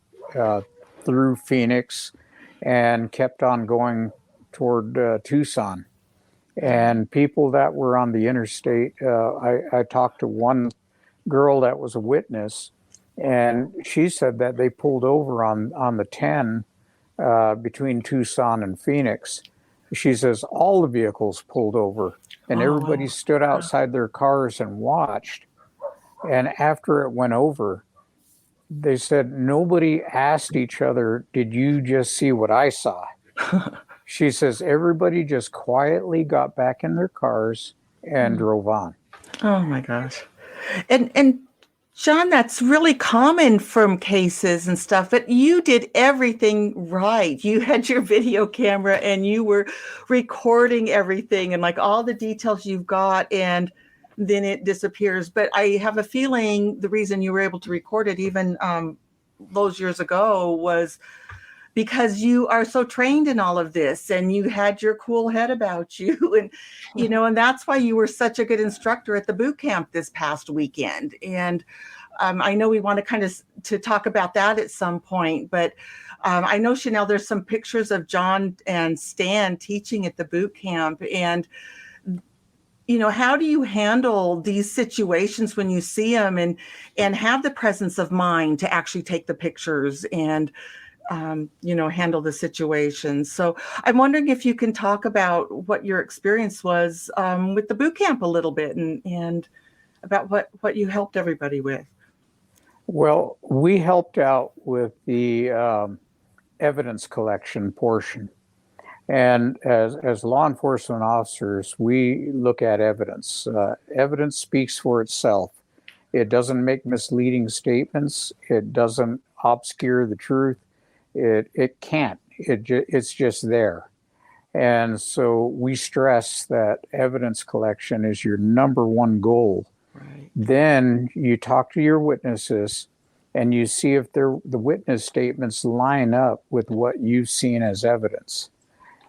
through Phoenix and kept on going toward Tucson. And people that were on the interstate, I talked to one girl that was a witness, and she said that they pulled over on the 10 between Tucson and Phoenix. She says all the vehicles pulled over and everybody stood outside their cars and watched. And after it went over, they said nobody asked each other, did you just see what I saw? She says everybody just quietly got back in their cars and drove on. Oh my gosh. And John, that's really common from cases and stuff, but you did everything right. You had your video camera and you were recording everything and like all the details you've got, and then it disappears. But I have a feeling the reason you were able to record it even those years ago was because you are so trained in all of this and you had your cool head about you. And, and that's why you were such a good instructor at the boot camp this past weekend. And I know we want to kind of to talk about that at some point, but I know, Chanel, there's some pictures of John and Stan teaching at the boot camp. And, how do you handle these situations when you see them and have the presence of mind to actually take the pictures and handle the situation? So I'm wondering if you can talk about what your experience was with the boot camp a little bit and about what you helped everybody with. Well, we helped out with the evidence collection portion. And as law enforcement officers, we look at evidence. Evidence speaks for itself. It doesn't make misleading statements. It doesn't obscure the truth. It can't. It's just there. And so we stress that evidence collection is your number one goal. Right. Then you talk to your witnesses and you see if the witness statements line up with what you've seen as evidence.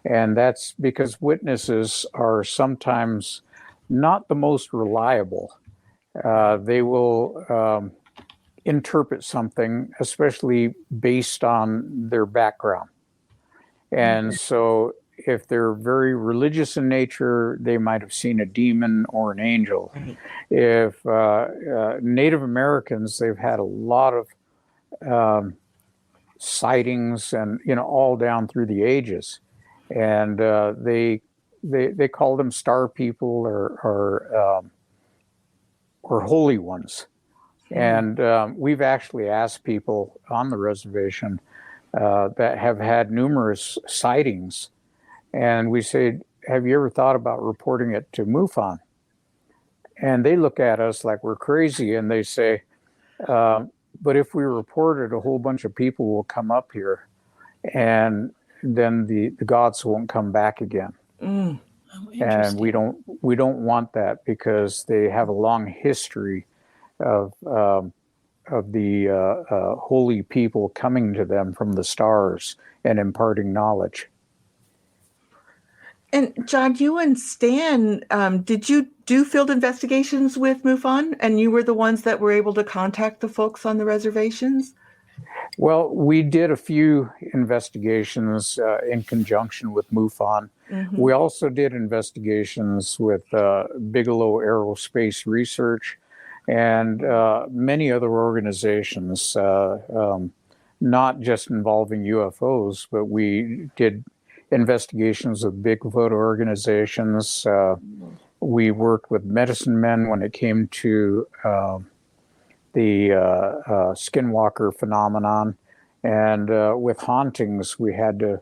And that's because witnesses are sometimes not the most reliable. They will interpret something, especially based on their background. And so if they're very religious in nature, they might have seen a demon or an angel. Right. If Native Americans, they've had a lot of sightings and, all down through the ages. And they call them star people or holy ones. And we've actually asked people on the reservation that have had numerous sightings. And we say, have you ever thought about reporting it to MUFON? And they look at us like we're crazy. And they say, but if we report it, a whole bunch of people will come up here. And then the gods won't come back again. and we don't want that because they have a long history of the holy people coming to them from the stars and imparting knowledge. And John, you and Stan, did you do field investigations with MUFON? And you were the ones that were able to contact the folks on the reservations? Well, we did a few investigations in conjunction with MUFON. Mm-hmm. We also did investigations with Bigelow Aerospace Research and many other organizations, not just involving UFOs, but we did investigations of Bigfoot organizations. We worked with medicine men when it came to the skinwalker phenomenon. And with hauntings, we had to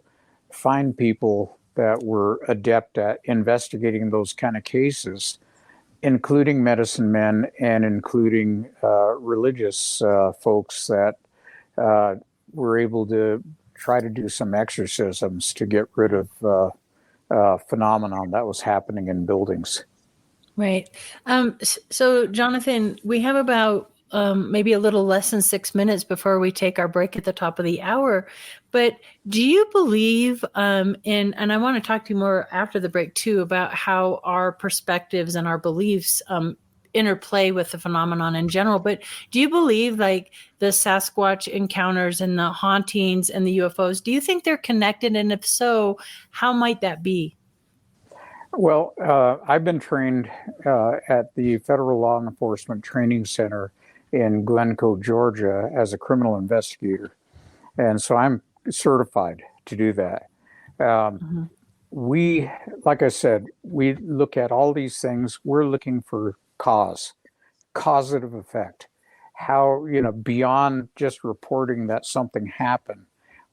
find people that were adept at investigating those kind of cases, including medicine men and including religious folks that were able to try to do some exorcisms to get rid of phenomenon that was happening in buildings. Right. So, Jonathan, we have about maybe a little less than 6 minutes before we take our break at the top of the hour. But do you believe and I want to talk to you more after the break, too, about how our perspectives and our beliefs interplay with the phenomenon in general. But do you believe like the Sasquatch encounters and the hauntings and the UFOs, do you think they're connected? And if so, how might that be? Well, I've been trained at the Federal Law Enforcement Training Center in Glencoe, Georgia, as a criminal investigator. And so I'm certified to do that. We, like I said, we look at all these things. We're looking for causative effect. How, beyond just reporting that something happened,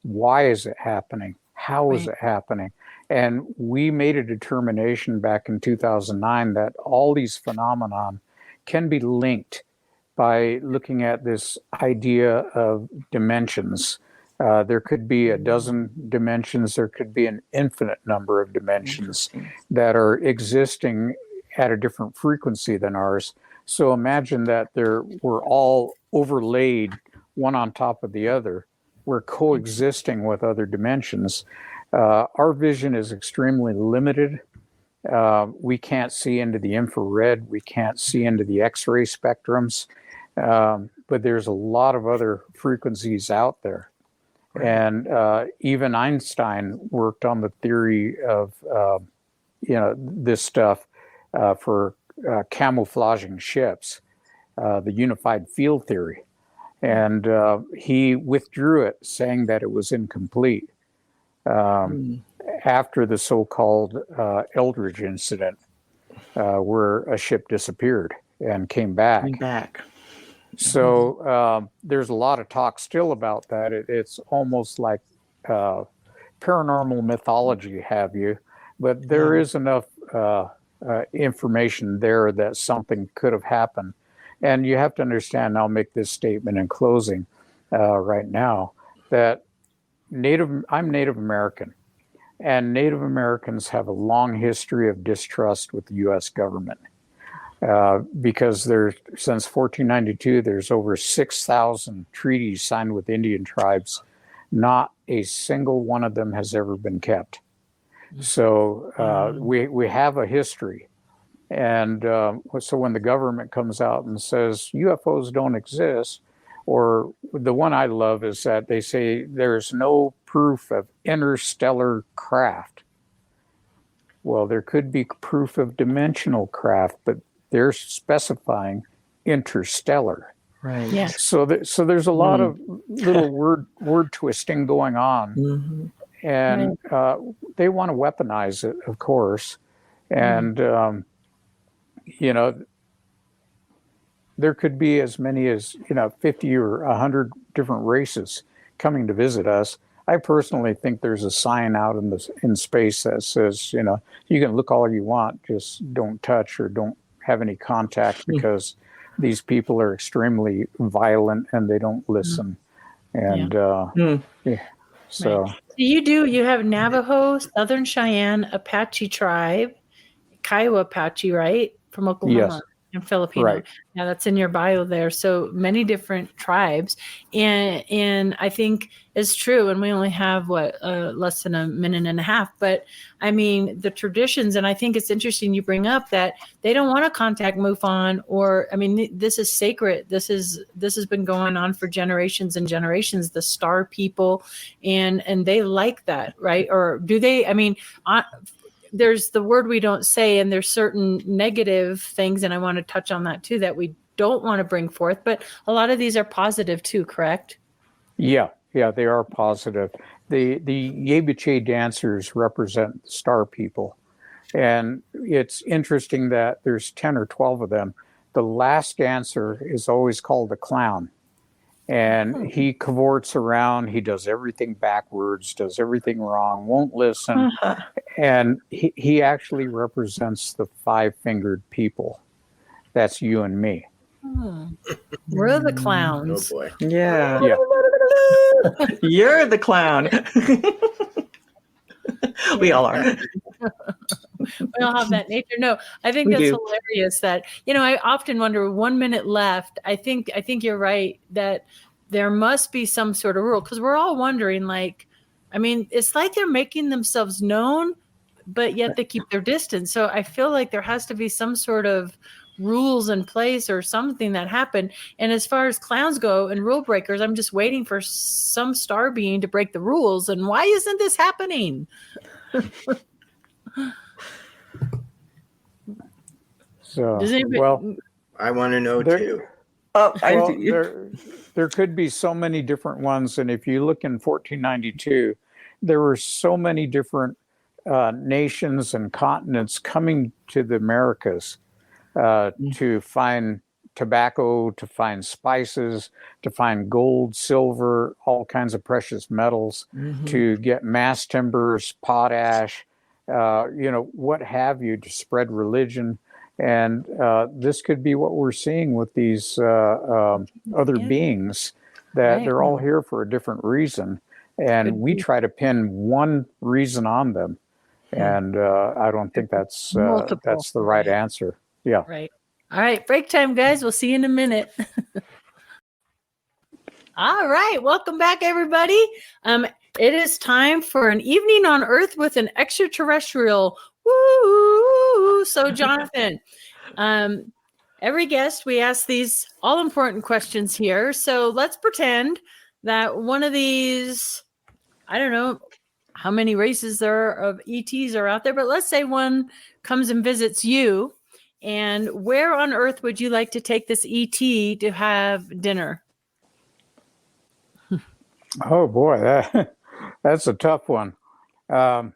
why is it happening? How is it happening? And we made a determination back in 2009 that all these phenomenon can be linked by looking at this idea of dimensions. There could be a dozen dimensions. There could be an infinite number of dimensions that are existing at a different frequency than ours. So imagine that we're all overlaid one on top of the other. We're coexisting with other dimensions. Our vision is extremely limited. We can't see into the infrared. We can't see into the X-ray spectrums. But there's a lot of other frequencies out there. And even Einstein worked on the theory of, this stuff for camouflaging ships, the unified field theory. And he withdrew it, saying that it was incomplete after the so-called Eldridge incident, where a ship disappeared and came back. So there's a lot of talk still about that. It's almost like paranormal mythology, have you? But there is enough information there that something could have happened. And you have to understand, I'll make this statement in closing right now, that I'm Native American, and Native Americans have a long history of distrust with the U.S. government. Because since 1492, there's over 6,000 treaties signed with Indian tribes. Not a single one of them has ever been kept. So we have a history. And so when the government comes out and says UFOs don't exist, or the one I love is that they say there's no proof of interstellar craft. Well, there could be proof of dimensional craft, but they're specifying interstellar. Right. Yes. So there's a lot of little word twisting going on, and they want to weaponize it, of course. And there could be as many as 50 or 100 different races coming to visit us. I personally think there's a sign out in space that says, you can look all you want, just don't touch or don't have any contact, because these people are extremely violent and they don't listen. And so you have Navajo, Southern Cheyenne, Apache tribe, Kiowa Apache, right? From Oklahoma. Yes. And Filipino. Right. Yeah, that's in your bio there. So many different tribes. And I think it's true. And we only have less than a minute and a half. But I mean, the traditions, and I think it's interesting you bring up that they don't want to contact MUFON, or I mean, this is sacred. This has been going on for generations and generations, the Star people, and they like that, right? Or do they? I mean, there's the word we don't say, and there's certain negative things, and I want to touch on that too, that we don't want to bring forth, but a lot of these are positive too, correct? Yeah, they are positive. The Yebiche dancers represent the Star people, and it's interesting that there's 10 or 12 of them. The last dancer is always called the clown, and he cavorts around. He does everything backwards, does everything wrong, won't listen. And he actually represents the five-fingered people. That's you and me. We're the clowns. Oh boy. Yeah. Yeah. You're the clown. We all are. We all have that nature. No, I think that's hilarious that, I often wonder, 1 minute left. I think you're right that there must be some sort of rule, because we're all wondering, like, I mean, it's like they're making themselves known, but yet they keep their distance. So I feel like there has to be some sort of rules in place or something that happened. And as far as clowns go and rule breakers, I'm just waiting for some star being to break the rules. And why isn't this happening? So, I want to know too. Oh, there could be so many different ones. And if you look in 1492, there were so many different nations and continents coming to the Americas to find tobacco, to find spices, to find gold, silver, all kinds of precious metals, to get mass timbers, potash, what have you, to spread religion. And this could be what we're seeing with these other beings, that they're all here for a different reason. And we try to pin one reason on them. And I don't think that's the right answer. Yeah. Right. All right. Break time, guys. We'll see you in a minute. All right. Welcome back, everybody. It is time for an evening on Earth with an extraterrestrial. Woo! So, Jonathan, every guest, we ask these all important questions here. So let's pretend that one of these, I don't know how many races there are of ETs are out there, but let's say one comes and visits you. And where on Earth would you like to take this ET to have dinner? Oh boy, that's a tough one. I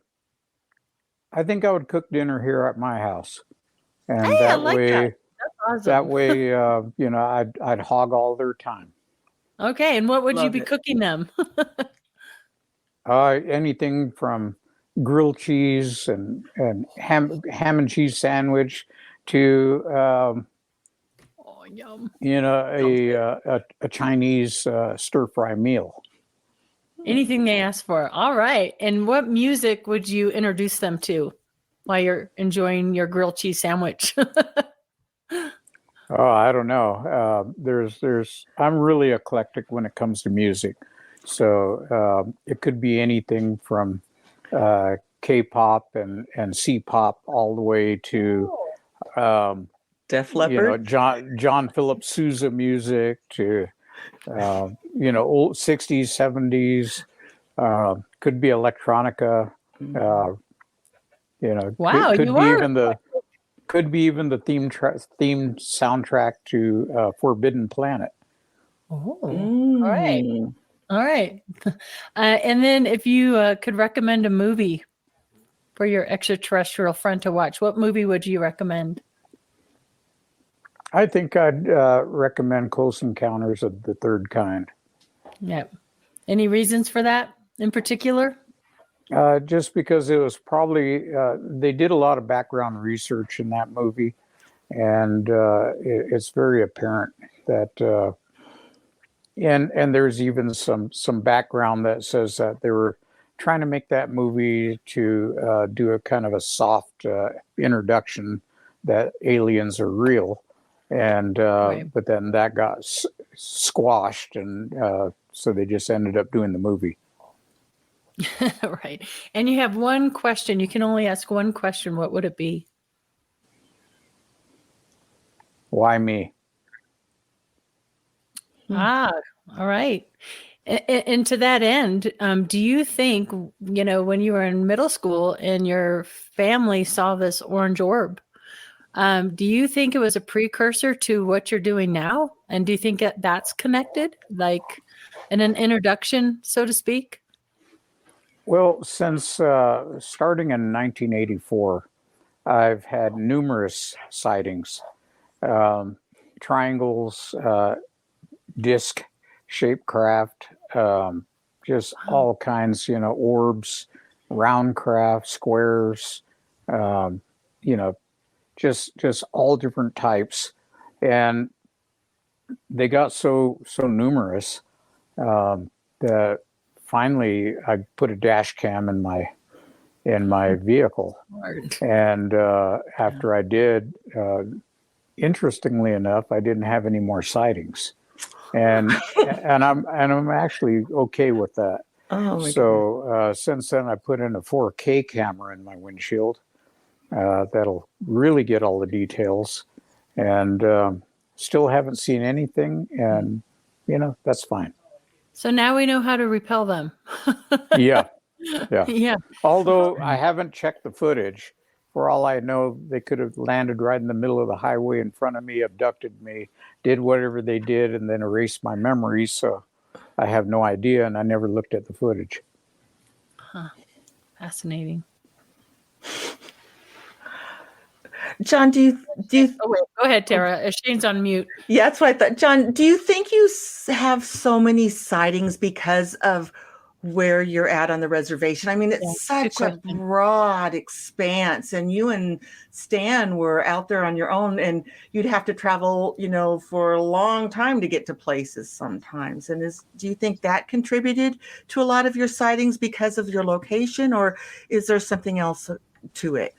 think I would cook dinner here at my house, and that way, That's awesome. that way, I'd hog all their time. Okay, and what would you be cooking them? Anything from grilled cheese and ham and cheese sandwich to Yum. a Chinese stir fry meal. Anything they ask for. All right. And what music would you introduce them to while you're enjoying your grilled cheese sandwich? Oh, I don't know. I'm really eclectic when it comes to music. So it could be anything from K-pop and C-pop all the way to Def Leppard, John Philip Sousa music to old 60s, 70s. Could be electronica. Wow, could be even the theme soundtrack to Forbidden Planet. Oh, all right. And then if you could recommend a movie for your extraterrestrial friend to watch, what movie would you recommend? I think I'd recommend Close Encounters of the Third Kind. Yeah. Any reasons for that in particular? Just because it was probably, they did a lot of background research in that movie, and it's very apparent that, and there's even some background that says that they were trying to make that movie to do a kind of a soft introduction that aliens are real. And but then that got squashed, and so they just ended up doing the movie. Right. And you have one question. You can only ask one question. What would it be? Why me? All right. And to that end, do you think, when you were in middle school and your family saw this orange orb, do you think it was a precursor to what you're doing now? And do you think that's connected, like in an introduction, so to speak? Well, since starting in 1984, I've had numerous sightings, triangles, disc-shaped craft, just all kinds, orbs, round craft, squares, just all different types. And they got so numerous that finally I put a dash cam in my vehicle. And after I did, interestingly enough, I didn't have any more sightings. And I'm actually okay with that. So since then, I put in a 4K camera in my windshield. That'll really get all the details, and still haven't seen anything. And that's fine. So now we know how to repel them. Yeah. Yeah. Although I haven't checked the footage. For all I know, they could have landed right in the middle of the highway in front of me, abducted me, did whatever they did, and then erased my memories. So I have no idea, and I never looked at the footage. Fascinating. John, do you Oh, wait. Go ahead, Tara. Shane's on mute. Yeah, that's what I thought. John, do you think you have so many sightings because of where you're at on the reservation? I mean, it's such a broad expanse, and you and Stan were out there on your own, and you'd have to travel, for a long time to get to places sometimes. And do you think that contributed to a lot of your sightings because of your location, or is there something else to it?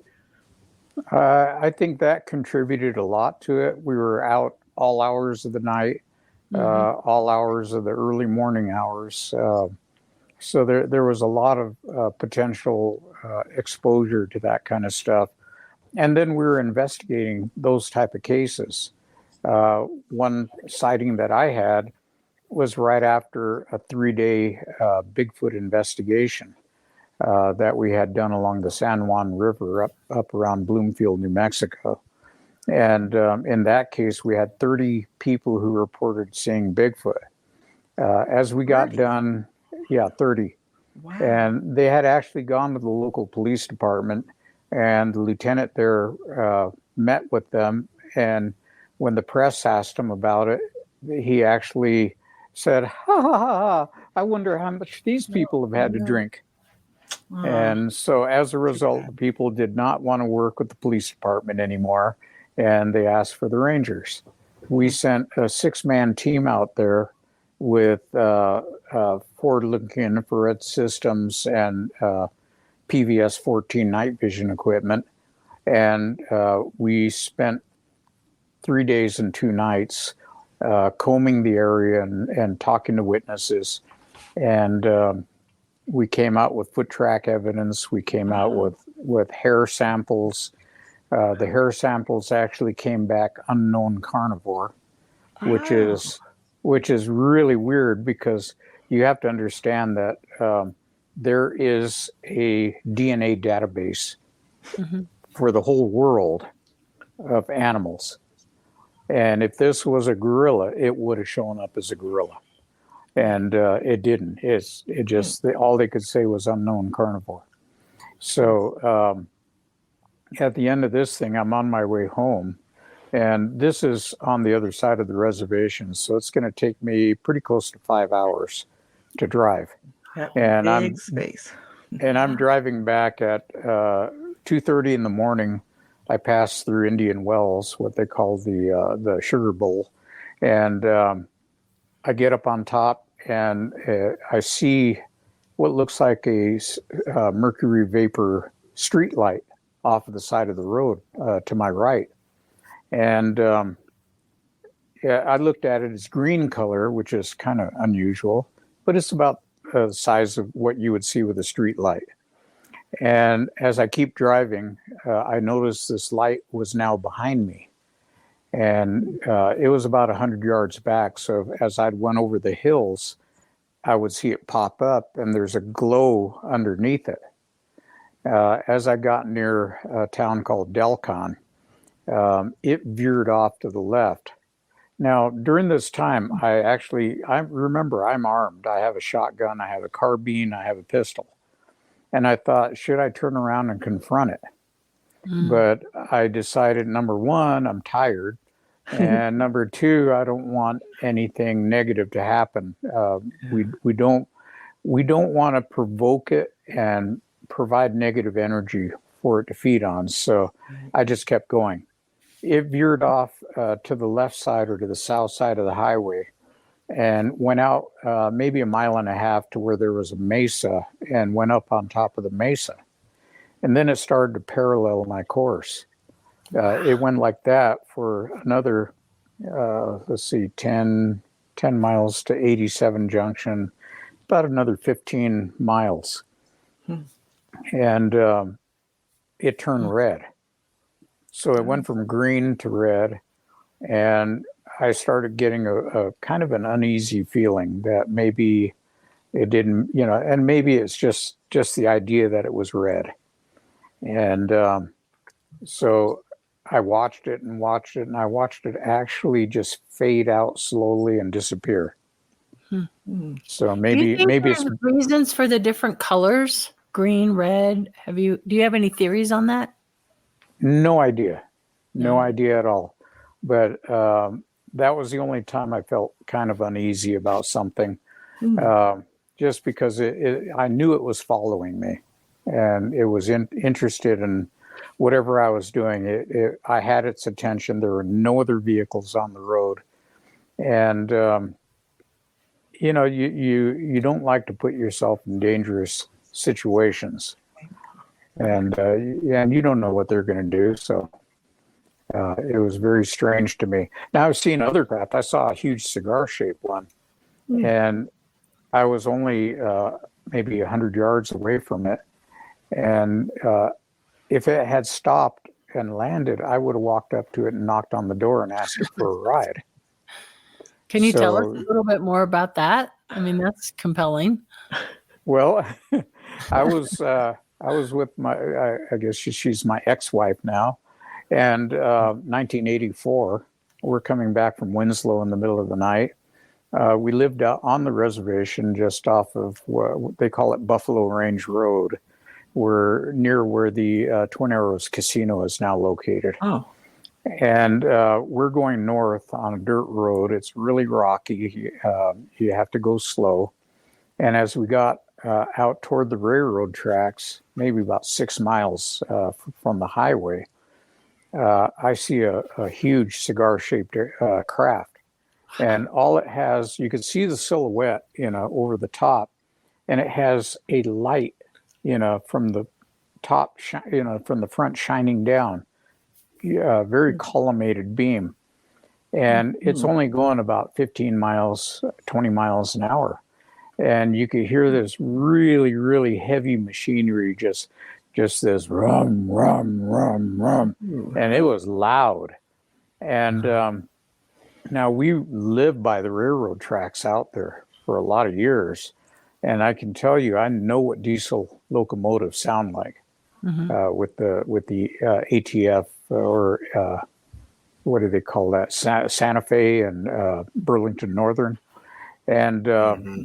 I think that contributed a lot to it. We were out all hours of the night, all hours of the early morning hours. So there was a lot of potential exposure to that kind of stuff. And then we were investigating those type of cases. One sighting that I had was right after a 3-day Bigfoot investigation that we had done along the San Juan River up around Bloomfield, New Mexico. And in that case, we had 30 people who reported seeing Bigfoot. As we got 30? Done, 30. Wow. And they had actually gone to the local police department, and the lieutenant there met with them. And when the press asked him about it, he actually said, ha, ha, ha, ha, I wonder how much these people have had to drink. And so as a result, the people did not want to work with the police department anymore, and they asked for the Rangers. We sent a 6-man team out there with forward-looking infrared systems and PVS-14 night vision equipment. And we spent 3 days and 2 nights combing the area and talking to witnesses. And we came out with foot track evidence. We came out with hair samples. The hair samples actually came back unknown carnivore, which is really weird, because you have to understand that there is a DNA database for the whole world of animals. And if this was a gorilla, it would have shown up as a gorilla. And it didn't. It just, all they could say was unknown carnivore. So at the end of this thing, I'm on my way home. And this is on the other side of the reservation. So it's going to take me pretty close to 5 hours to drive. And I'm driving back at 2:30 in the morning. I pass through Indian Wells, what they call the Sugar Bowl. And I get up on top, and I see what looks like a mercury vapor street light off of the side of the road to my right. And I looked at it as green color, which is kind of unusual, but it's about the size of what you would see with a street light. And as I keep driving, I noticed this light was now behind me. And it was about 100 yards back. So as I'd went over the hills, I would see it pop up, and there's a glow underneath it. As I got near a town called Delcon, it veered off to the left. Now, during this time, I remember I'm armed. I have a shotgun, I have a carbine, I have a pistol. And I thought, should I turn around and confront it? But I decided, number one, I'm tired. And number two, I don't want anything negative to happen. We don't want to provoke it and provide negative energy for it to feed on. So I just kept going. It veered off to the left side or to the south side of the highway and went out maybe a mile and a half to where there was a mesa and went up on top of the mesa. And then it started to parallel my course. It went like that for another, 10 miles to 87 Junction, about another 15 miles. And it turned red. So it went from green to red, and I started getting a kind of an uneasy feeling that maybe it didn't, and maybe it's just the idea that it was red. And so I watched it, and I watched it actually just fade out slowly and disappear. So maybe it's reasons for the different colors, green, red. Do you have any theories on that? No idea. No idea at all. But that was the only time I felt kind of uneasy about something, just because I knew it was following me, and it was interested in whatever I was doing. I had its attention. There were no other vehicles on the road. And, you don't like to put yourself in dangerous situations. And you don't know what they're going to do. So it was very strange to me. Now I've seen other craft. I saw a huge cigar-shaped one, and I was only maybe 100 yards away from it. And if it had stopped and landed, I would have walked up to it and knocked on the door and asked it for a ride. Can you tell us a little bit more about that? I mean, that's compelling. Well, I was with I guess she's my ex-wife now, and 1984, we're coming back from Winslow in the middle of the night. We lived out on the reservation just off of what they call it Buffalo Range Road. We're near where the Twin Arrows Casino is now located. Oh. And we're going north on a dirt road. It's really rocky. You have to go slow. And as we got out toward the railroad tracks, maybe about 6 miles from the highway, I see a huge cigar-shaped craft. And all it has, you can see the silhouette, over the top, and it has a light, from the top, from the front shining down, very collimated beam. And it's only going about 15 miles, 20 miles an hour. And you could hear this really, really heavy machinery, just this rum, rum, rum, rum. And it was loud. And now we lived by the railroad tracks out there for a lot of years. And I can tell you, I know what diesel locomotives sound like with the ATF or what do they call that? Santa Fe and Burlington Northern. And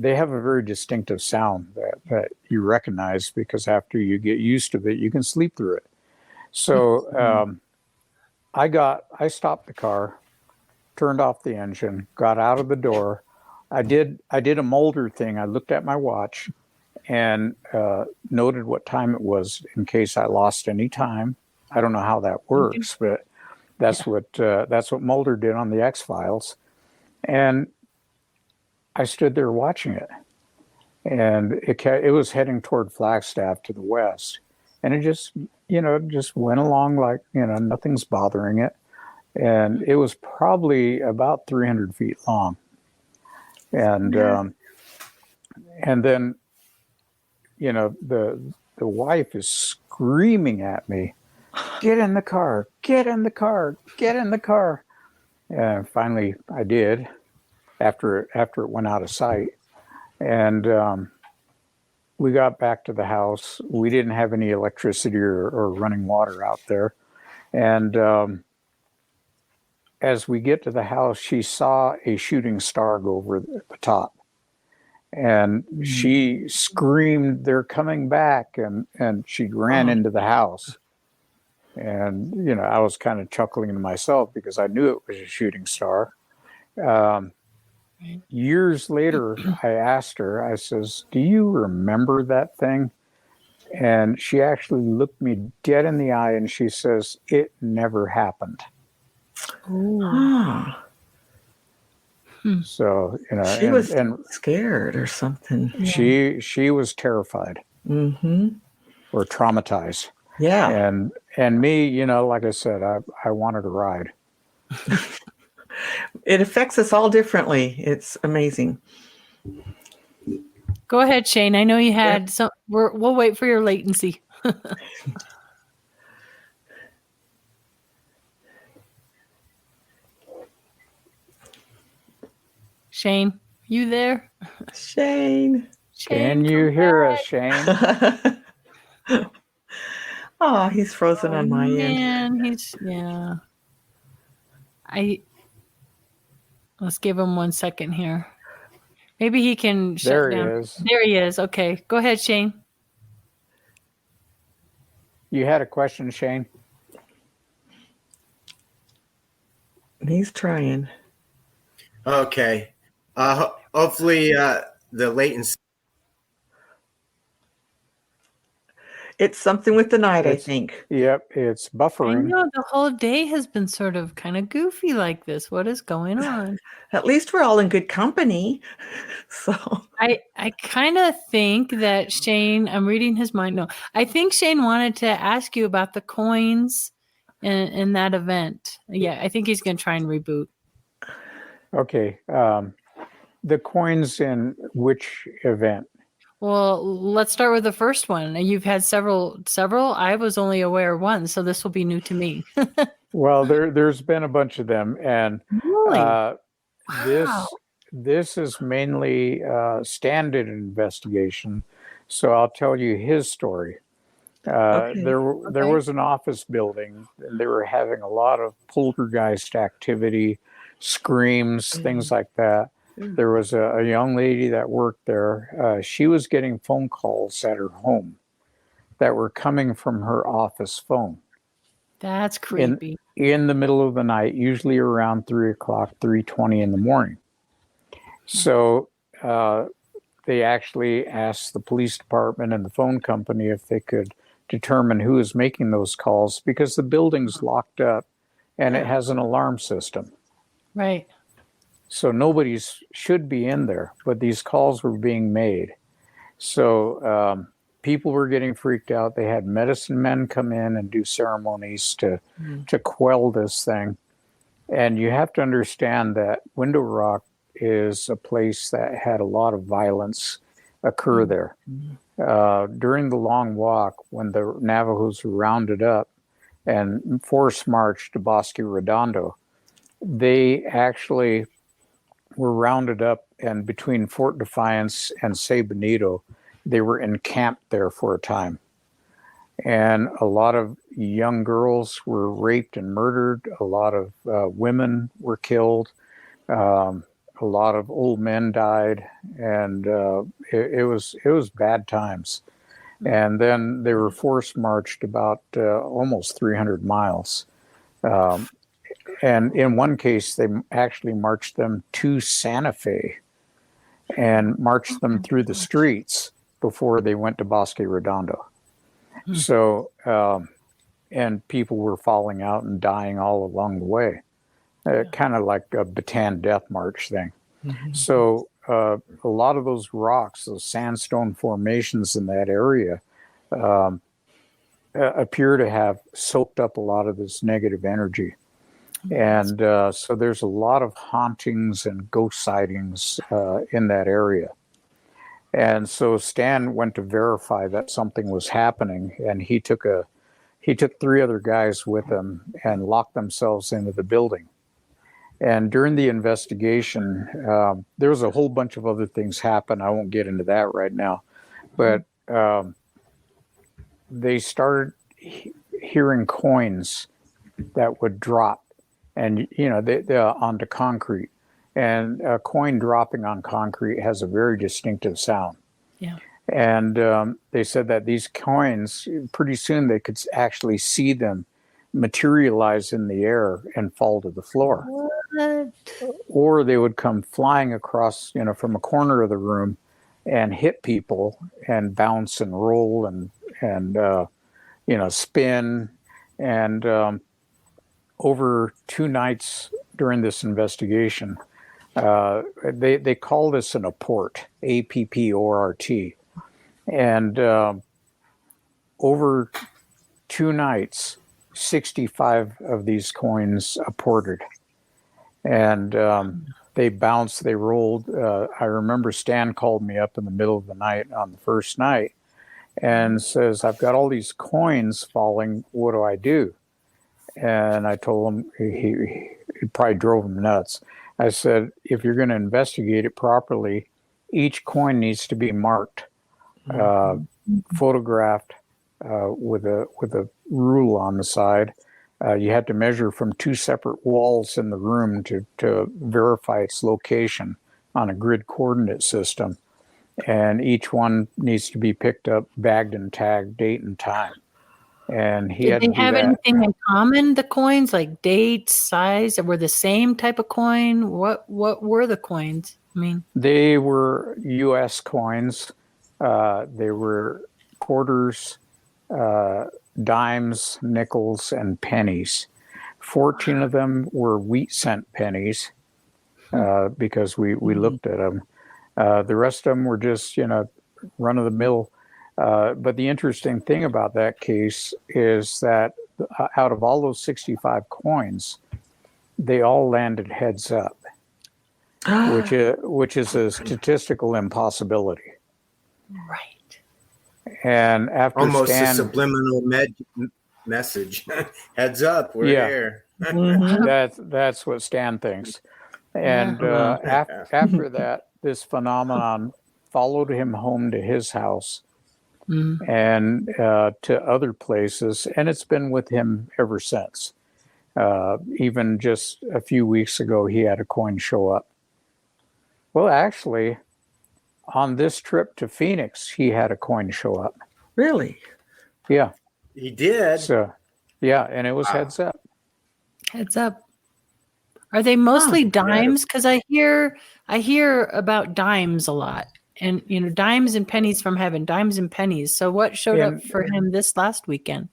they have a very distinctive sound that you recognize, because after you get used to it, you can sleep through it. So I stopped the car, turned off the engine, got out of the door. I did a Mulder thing. I looked at my watch and noted what time it was in case I lost any time. I don't know how that works, but that's what Mulder did on the X-Files. And I stood there watching it. and it was heading toward Flagstaff to the west, and it just went along like nothing's bothering it, and it was probably about 300 feet long, and then the wife is screaming at me, "Get in the car! Get in the car! Get in the car!" And finally, I did. After it went out of sight, and we got back to the house. We didn't have any electricity or running water out there, and as we get to the house, she saw a shooting star go over the top, and she screamed, "They're coming back!" and she ran into the house. And I was kind of chuckling to myself because I knew it was a shooting star. Years later, I asked her, I says, "Do you remember that thing?" And she actually looked me dead in the eye and she says, "It never happened." So, she was scared or something. She was terrified or traumatized. Yeah. And me, like I said, I wanted to ride. It affects us all differently. It's amazing. Go ahead, Shane. I know you had some. We'll wait for your latency. Shane, you there? Shane. Can you hear us, Shane? Oh, he's frozen on my end. Let's give him 1 second here. Maybe he can shut down. There he is. There he is. Okay. Go ahead, Shane. You had a question, Shane? He's trying. Okay. Hopefully the latency. It's something with the night, I think. Yep, it's buffering. I know the whole day has been sort of kind of goofy like this. What is going on? At least we're all in good company. So I kind of think that Shane, I'm reading his mind. No, I think Shane wanted to ask you about the coins in that event. Yeah, I think he's going to try and reboot. Okay. The coins in which event? Well, let's start with the first one. You've had several. I was only aware of one, so this will be new to me. Well, there's been a bunch of them, and really? this is mainly standard investigation. So I'll tell you his story. There was an office building, and they were having a lot of poltergeist activity, screams, things like that. There was a young lady that worked there. She was getting phone calls at her home that were coming from her office phone. That's creepy. In the middle of the night, usually around 3 o'clock, 3:20 in the morning. So they actually asked the police department and the phone company if they could determine who is making those calls, because the building's locked up and it has an alarm system. Right. So nobody should be in there, but these calls were being made. So people were getting freaked out. They had medicine men come in and do ceremonies to quell this thing. And you have to understand that Window Rock is a place that had a lot of violence occur there. During the long walk, when the Navajos were rounded up and forced marched to Bosque Redondo, they actually were rounded up, and between Fort Defiance and San Benito, they were encamped there for a time. And a lot of young girls were raped and murdered. A lot of women were killed. A lot of old men died, and it was bad times. And then they were forced marched about almost 300 miles. And in one case, they actually marched them to Santa Fe and marched them through the streets before they went to Bosque Redondo. So, and people were falling out and dying all along the way, kind of like a Bataan Death March thing. So a lot of those rocks, those sandstone formations in that area, appear to have soaked up a lot of this negative energy. And so there's a lot of hauntings and ghost sightings in that area. And so Stan went to verify that something was happening, and he took 3 other guys with him and locked themselves into the building. And during the investigation, there was a whole bunch of other things happen. I won't get into that right now, but they started hearing coins that would drop, and they onto concrete. And a coin dropping on concrete has a very distinctive sound. Yeah. And they said that these coins, pretty soon they could actually see them materialize in the air and fall to the floor. What? Or they would come flying across, from a corner of the room and hit people and bounce and roll and spin. And over 2 nights during this investigation, they call this an apport, APPORT. And over 2 nights, 65 of these coins apported. And they bounced, they rolled. I remember Stan called me up in the middle of the night on the first night and says, "I've got all these coins falling. What do I do?" And I told him, he probably drove him nuts. I said, "If you're going to investigate it properly, each coin needs to be marked, photographed with a rule on the side. You had to measure from 2 separate walls in the room to verify its location on a grid coordinate system. And each one needs to be picked up, bagged and tagged, date and time." And he had to do that. Did they have anything in common, the coins, like date, size? Were the same type of coin? What were the coins? I mean, they were U.S. coins. They were quarters, dimes, nickels, and pennies. 14 of them were wheat cent pennies because we looked at them. The rest of them were just, run of the mill. But the interesting thing about that case is that out of all those 65 coins, they all landed heads up, which is a statistical impossibility. right. And after Almost Stan, a subliminal message. Heads up, we're here. that's what Stan thinks. And after that, this phenomenon followed him home to his house and to other places, and it's been with him ever since. Even just a few weeks ago, he had a coin show up. Well, actually, on this trip to Phoenix, he had a coin show up. Really? Yeah. He did. So, yeah, and it was heads up. Heads up. Are they mostly dimes? Because I hear about dimes a lot, and dimes and pennies from heaven, dimes and pennies. So what showed up for him this last weekend?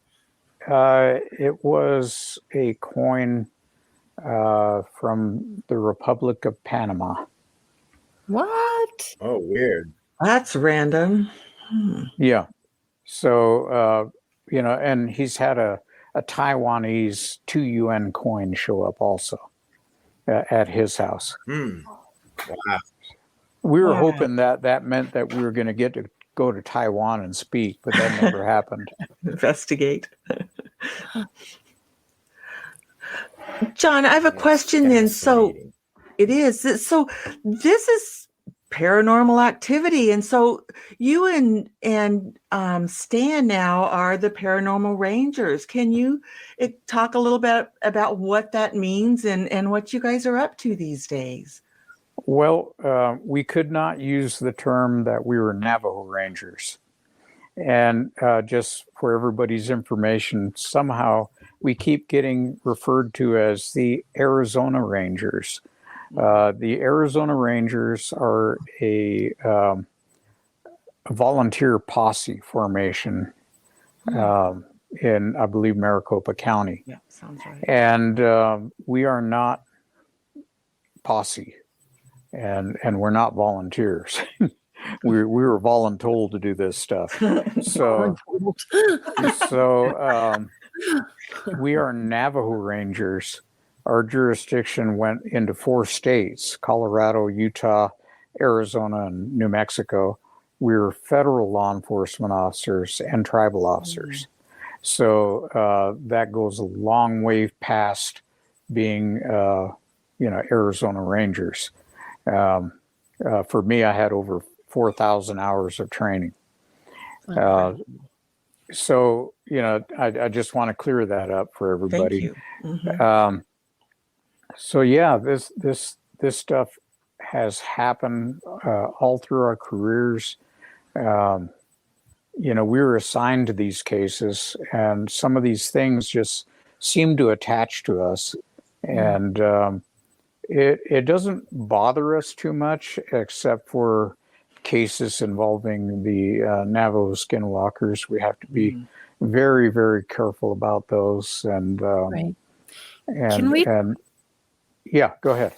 It was a coin from the Republic of Panama. What? Oh, weird. That's random. Yeah. So, and he's had a Taiwanese 2 UN coin show up also at his house. Wow. We were hoping that meant that we were going to get to go to Taiwan and speak, but that never happened. Investigate. John, I have a question then. So it is. So this is paranormal activity. And so you and Stan now are the Paranormal Rangers. Can you talk a little bit about what that means and what you guys are up to these days? Well, we could not use the term that we were Navajo Rangers. And just for everybody's information, somehow we keep getting referred to as the Arizona Rangers. The Arizona Rangers are a volunteer posse formation in, I believe, Maricopa County. Yeah, sounds right. And we are not posse. and we're not volunteers. we were voluntold to do this stuff. So we are Navajo Rangers. Our jurisdiction went into 4 states: Colorado, Utah, Arizona, and New Mexico. We were federal law enforcement officers and tribal officers. So that goes a long way past being, Arizona Rangers. For me, I had over 4,000 hours of training. So, I just want to clear that up for everybody. Thank you. So yeah, this stuff has happened all through our careers. We were assigned to these cases, and some of these things just seem to attach to us. And it doesn't bother us too much, except for cases involving the Navajo skinwalkers. We have to be very, very careful about those. And Right. and yeah, go ahead.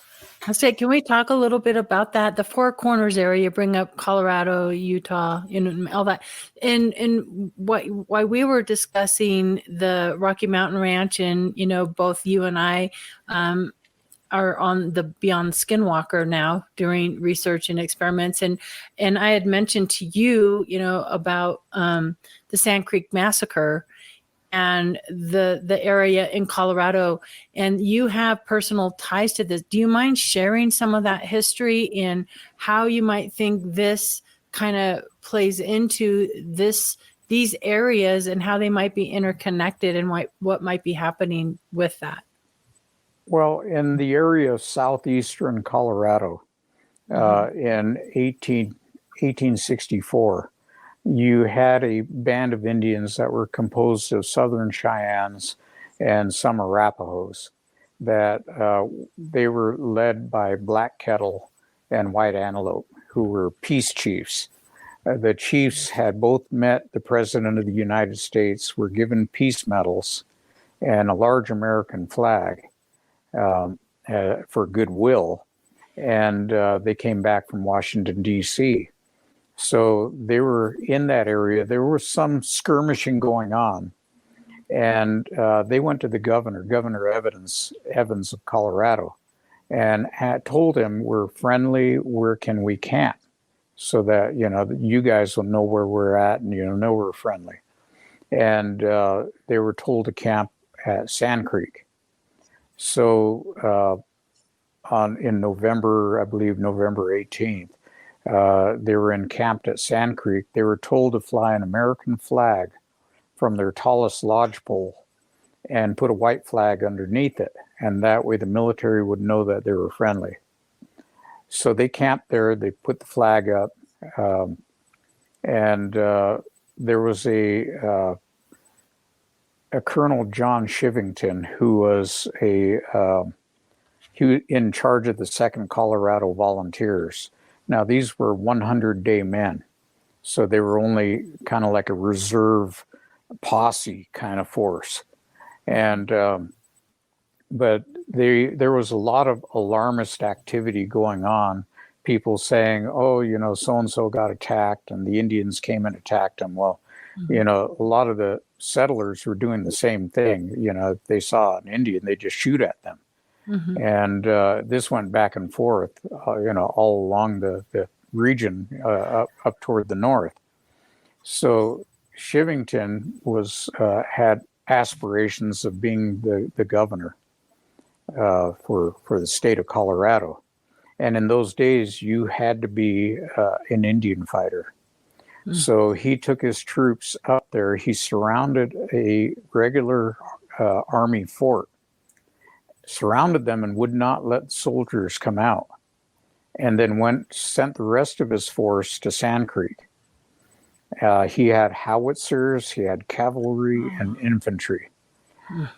I say, can we talk a little bit about that? The Four Corners area, you bring up Colorado, Utah, all that. And why we were discussing the Rocky Mountain Ranch, and, both you and I are on the Beyond Skinwalker now doing research and experiments. And I had mentioned to you, about the Sand Creek Massacre and the area in Colorado, and you have personal ties to this. Do you mind sharing some of that history and how you might think this kind of plays into these areas and how they might be interconnected and what might be happening with that? Well, in the area of southeastern Colorado, in 1864, you had a band of Indians that were composed of Southern Cheyennes and some Arapahoes, that they were led by Black Kettle and White Antelope, who were peace chiefs. The chiefs had both met the President of the United States, were given peace medals and a large American flag for goodwill, and they came back from Washington, D.C. So they were in that area. There was some skirmishing going on, and they went to the Governor Evans of Colorado, and told him, we're friendly, we can't, so that, you guys will know where we're at and know we're friendly. And they were told to camp at Sand Creek. So in November, I believe November 18th, they were encamped at Sand Creek. They were told to fly an American flag from their tallest lodgepole and put a white flag underneath it. And that way the military would know that they were friendly. So they camped there, they put the flag up, and there was a Colonel John Shivington, who was he was in charge of the 2nd Colorado Volunteers. Now, these were 100-day men, so they were only kind of like a reserve posse kind of force. And but there was a lot of alarmist activity going on. People saying, "Oh, so-and-so got attacked, and the Indians came and attacked them." Well, a lot of the settlers were doing the same thing. If they saw an Indian, they just shoot at them. And this went back and forth, all along the region up toward the north. So Shivington had aspirations of being the governor for the state of Colorado. And in those days, you had to be an Indian fighter. So he took his troops up there. He surrounded a regular army fort, surrounded them, and would not let soldiers come out. And then sent the rest of his force to Sand Creek. He had howitzers, he had cavalry and infantry.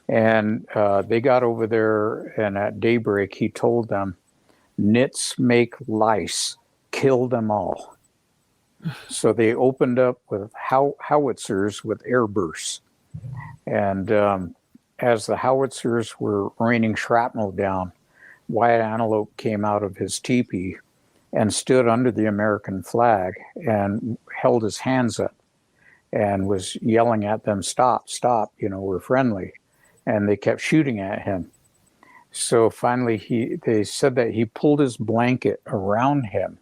And they got over there, and at daybreak, he told them, "Nits make lice, kill them all." So they opened up with howitzers with air bursts. And as the howitzers were raining shrapnel down, white antelope came out of his teepee and stood under the American flag and held his hands up and was yelling at them, stop, stop, we're friendly. And they kept shooting at him. So finally, they said that he pulled his blanket around him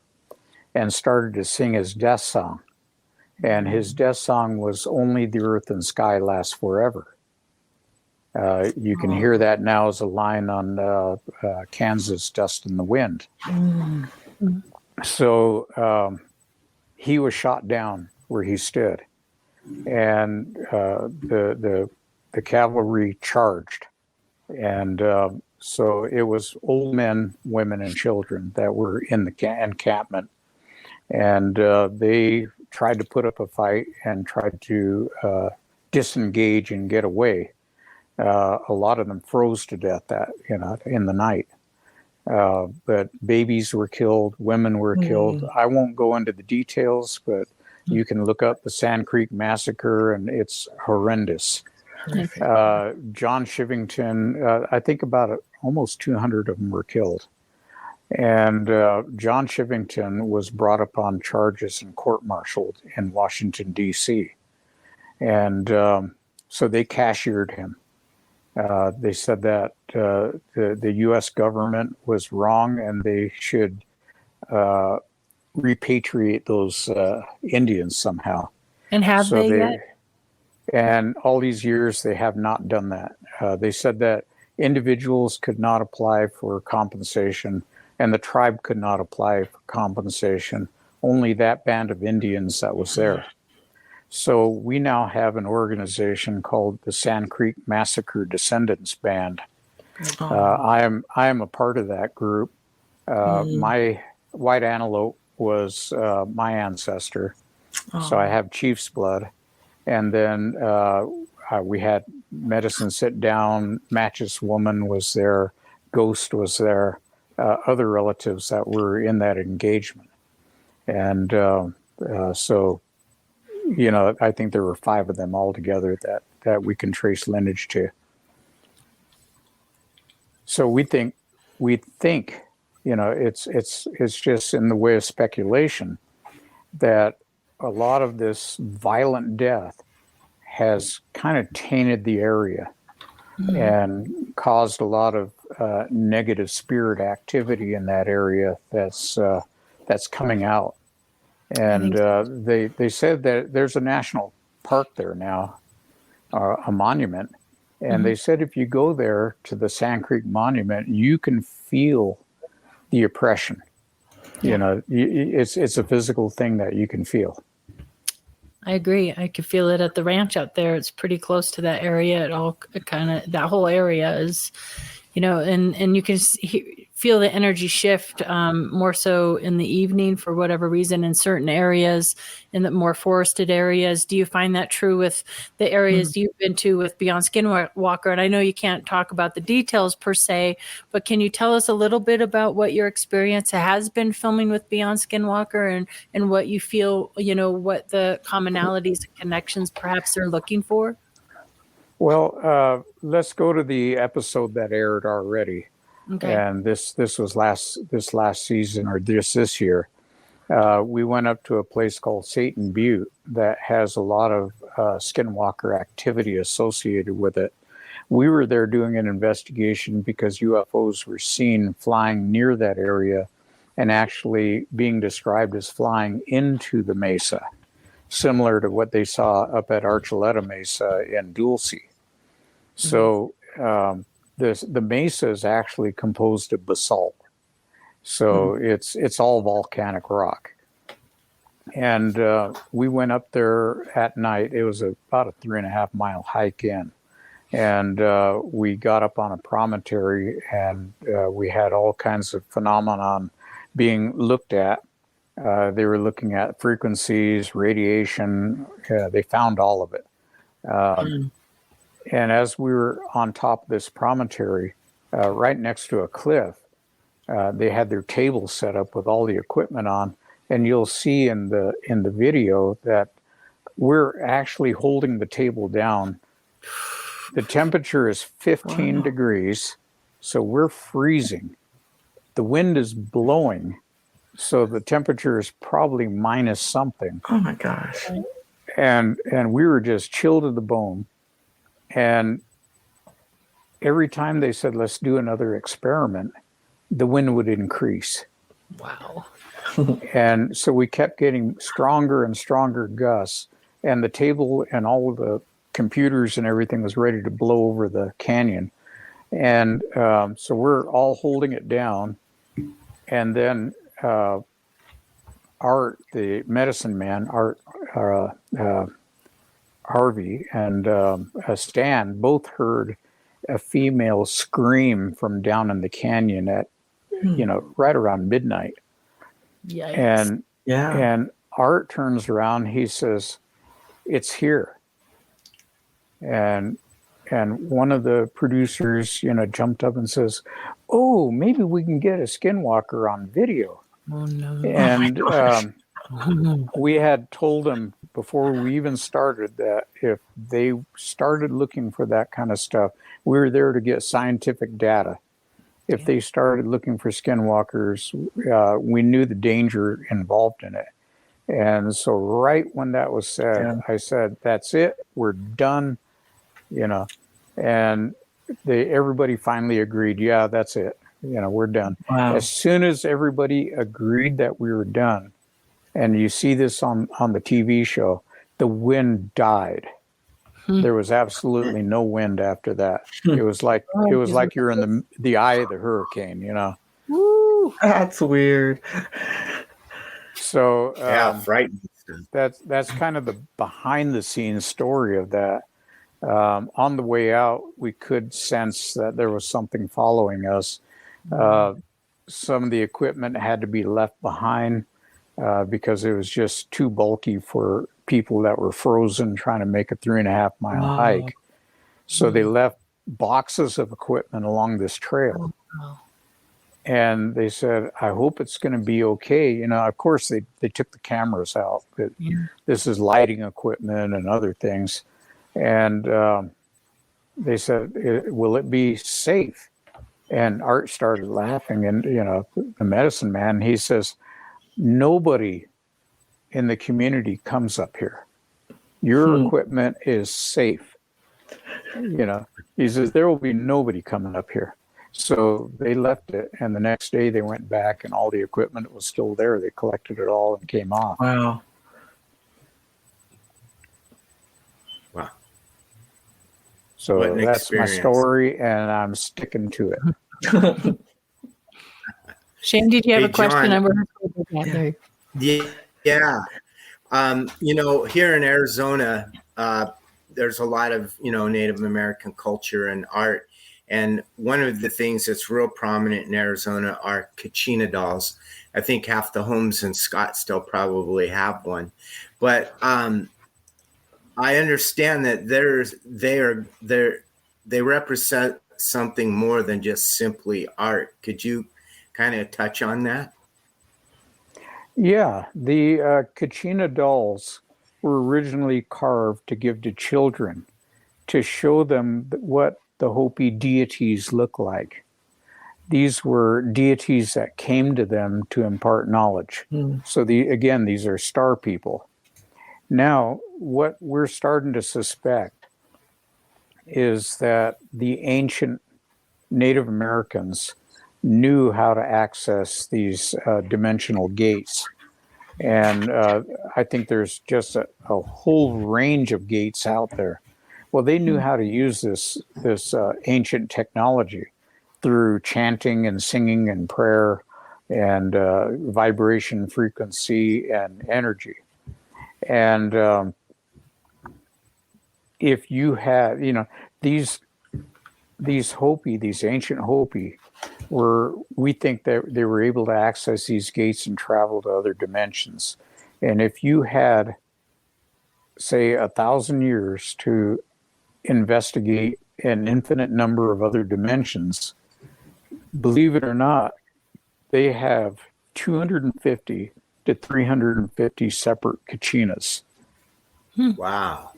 and started to sing his death song. And his death song was "Only the Earth and Sky Last Forever." You can hear that now as a line on Kansas Dust in the Wind. So he was shot down where he stood, and the cavalry charged, and so it was old men, women, and children that were in the encampment, and they tried to put up a fight and tried to disengage and get away. A lot of them froze to death in the night. But babies were killed, women were killed. I won't go into the details, but you can look up the Sand Creek Massacre, and it's horrendous. John Shivington, I think about almost 200 of them were killed. And John Shivington was brought up on charges and court-martialed in Washington, D.C. And so they cashiered him. They said that the U.S. government was wrong and they should repatriate those Indians somehow. And have they yet? And all these years, they have not done that. They said that individuals could not apply for compensation and the tribe could not apply for compensation, only that band of Indians that was there. So we now have an organization called the Sand Creek Massacre Descendants Band. I am a part of that group. My white antelope was my ancestor, so I have chief's blood. And then we had Medicine Sit Down, Matches Woman was there, Ghost was there, other relatives that were in that engagement. And so, I think there were 5 of them altogether that we can trace lineage to. So we think, it's just in the way of speculation that a lot of this violent death has kind of tainted the area and caused a lot of negative spirit activity in that area that's coming out. And they said that there's a national park there now, a monument. And they said if you go there to the Sand Creek Monument, you can feel the oppression. It's a physical thing that you can feel. I agree. I could feel it at the ranch out there. It's pretty close to that area. That whole area is, and you can feel the energy shift more so in the evening for whatever reason in certain areas, in the more forested areas. Do you find that true with the areas you've been to with Beyond Skinwalker? And I know you can't talk about the details per se, but can you tell us a little bit about what your experience has been filming with Beyond Skinwalker and what you feel, what the commonalities and connections perhaps they're looking for? Well, let's go to the episode that aired already. Okay. And this was this last season or this year. We went up to a place called Satan Butte that has a lot of skinwalker activity associated with it. We were there doing an investigation because UFOs were seen flying near that area and actually being described as flying into the mesa, similar to what they saw up at Archuleta Mesa in Dulce. So the mesa is actually composed of basalt. So it's all volcanic rock. And we went up there at night. It was about a 3.5 mile hike in. And we got up on a promontory and we had all kinds of phenomenon being looked at. They were looking at frequencies, radiation. They found all of it. And as we were on top of this promontory, right next to a cliff, they had their table set up with all the equipment on. And you'll see in the video that we're actually holding the table down. The temperature is 15 degrees, so we're freezing. the wind is blowing, so the temperature is probably minus something. Oh my gosh. And we were just chilled to the bone. And every time they said, let's do another experiment, the wind would increase. Wow. And so we kept getting stronger and stronger gusts, and the table and all of the computers and everything was ready to blow over the canyon. And so we're all holding it down. And then Art, the medicine man, Harvey, and Stan both heard a female scream from down in the canyon at, right around midnight. Yikes. And Art turns around, he says, "It's here." And one of the producers, jumped up and says, "Oh, maybe we can get a skinwalker on video." Oh no. And we had told them before we even started that if they started looking for that kind of stuff, we were there to get scientific data. If they started looking for skinwalkers, we knew the danger involved in it. And so right when that was said, I said, "That's it. We're done." And everybody finally agreed. Yeah, that's it. We're done. Wow. As soon as everybody agreed that we were done, and you see this on the TV show, the wind died. There was absolutely no wind after that. It was like you're in the eye of the hurricane, Woo. That's weird. So frightening. that's kind of the behind the scenes story of that. On the way out, we could sense that there was something following us. Some of the equipment had to be left behind because it was just too bulky for people that were frozen trying to make a 3.5-mile hike. So they left boxes of equipment along this trail. And they said, "I hope it's going to be okay." Of course, they took the cameras out. But this is lighting equipment and other things. And they said, "Will it be safe?" And Art started laughing. And, the medicine man, he says, "Nobody in the community comes up here. Your equipment is safe." He says, "There will be nobody coming up here." So they left it. And the next day they went back and all the equipment was still there. They collected it all and came off. Wow. So that's my story, and I'm sticking to it. Shane, did you have a question? John, yeah. Here in Arizona, there's a lot of, Native American culture and art. And one of the things that's real prominent in Arizona are Kachina dolls. I think half the homes in Scottsdale probably have one. But I understand that they represent something more than just simply art. Could you kind of touch on that? Yeah, the Kachina dolls were originally carved to give to children to show them what the Hopi deities look like. These were deities that came to them to impart knowledge. So these are star people. Now, what we're starting to suspect is that the ancient Native Americans knew how to access these dimensional gates. And I think there's just a whole range of gates out there. Well, they knew how to use this ancient technology through chanting and singing and prayer and vibration, frequency, and energy. And if you had, these Hopi, these ancient Hopi, we think that they were able to access these gates and travel to other dimensions. And if you had, say, 1,000 years to investigate an infinite number of other dimensions, believe it or not, they have 250 to 350 separate Kachinas. Wow.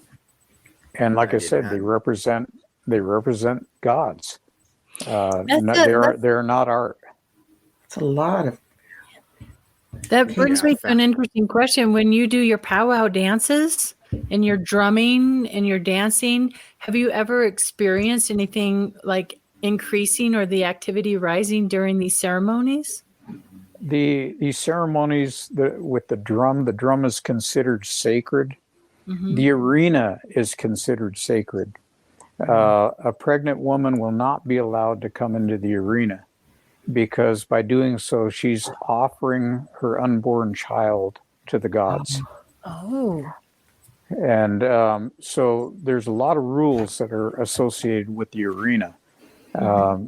And like I said, they represent gods. They're not art. It's a lot of. That brings me to an interesting question. When you do your powwow dances and you're drumming and you're dancing, have you ever experienced anything like increasing or the activity rising during these ceremonies? These ceremonies with the drum is considered sacred. Mm-hmm. The arena is considered sacred. A pregnant woman will not be allowed to come into the arena, because by doing so, she's offering her unborn child to the gods. Oh. And so there's a lot of rules that are associated with the arena. Mm-hmm.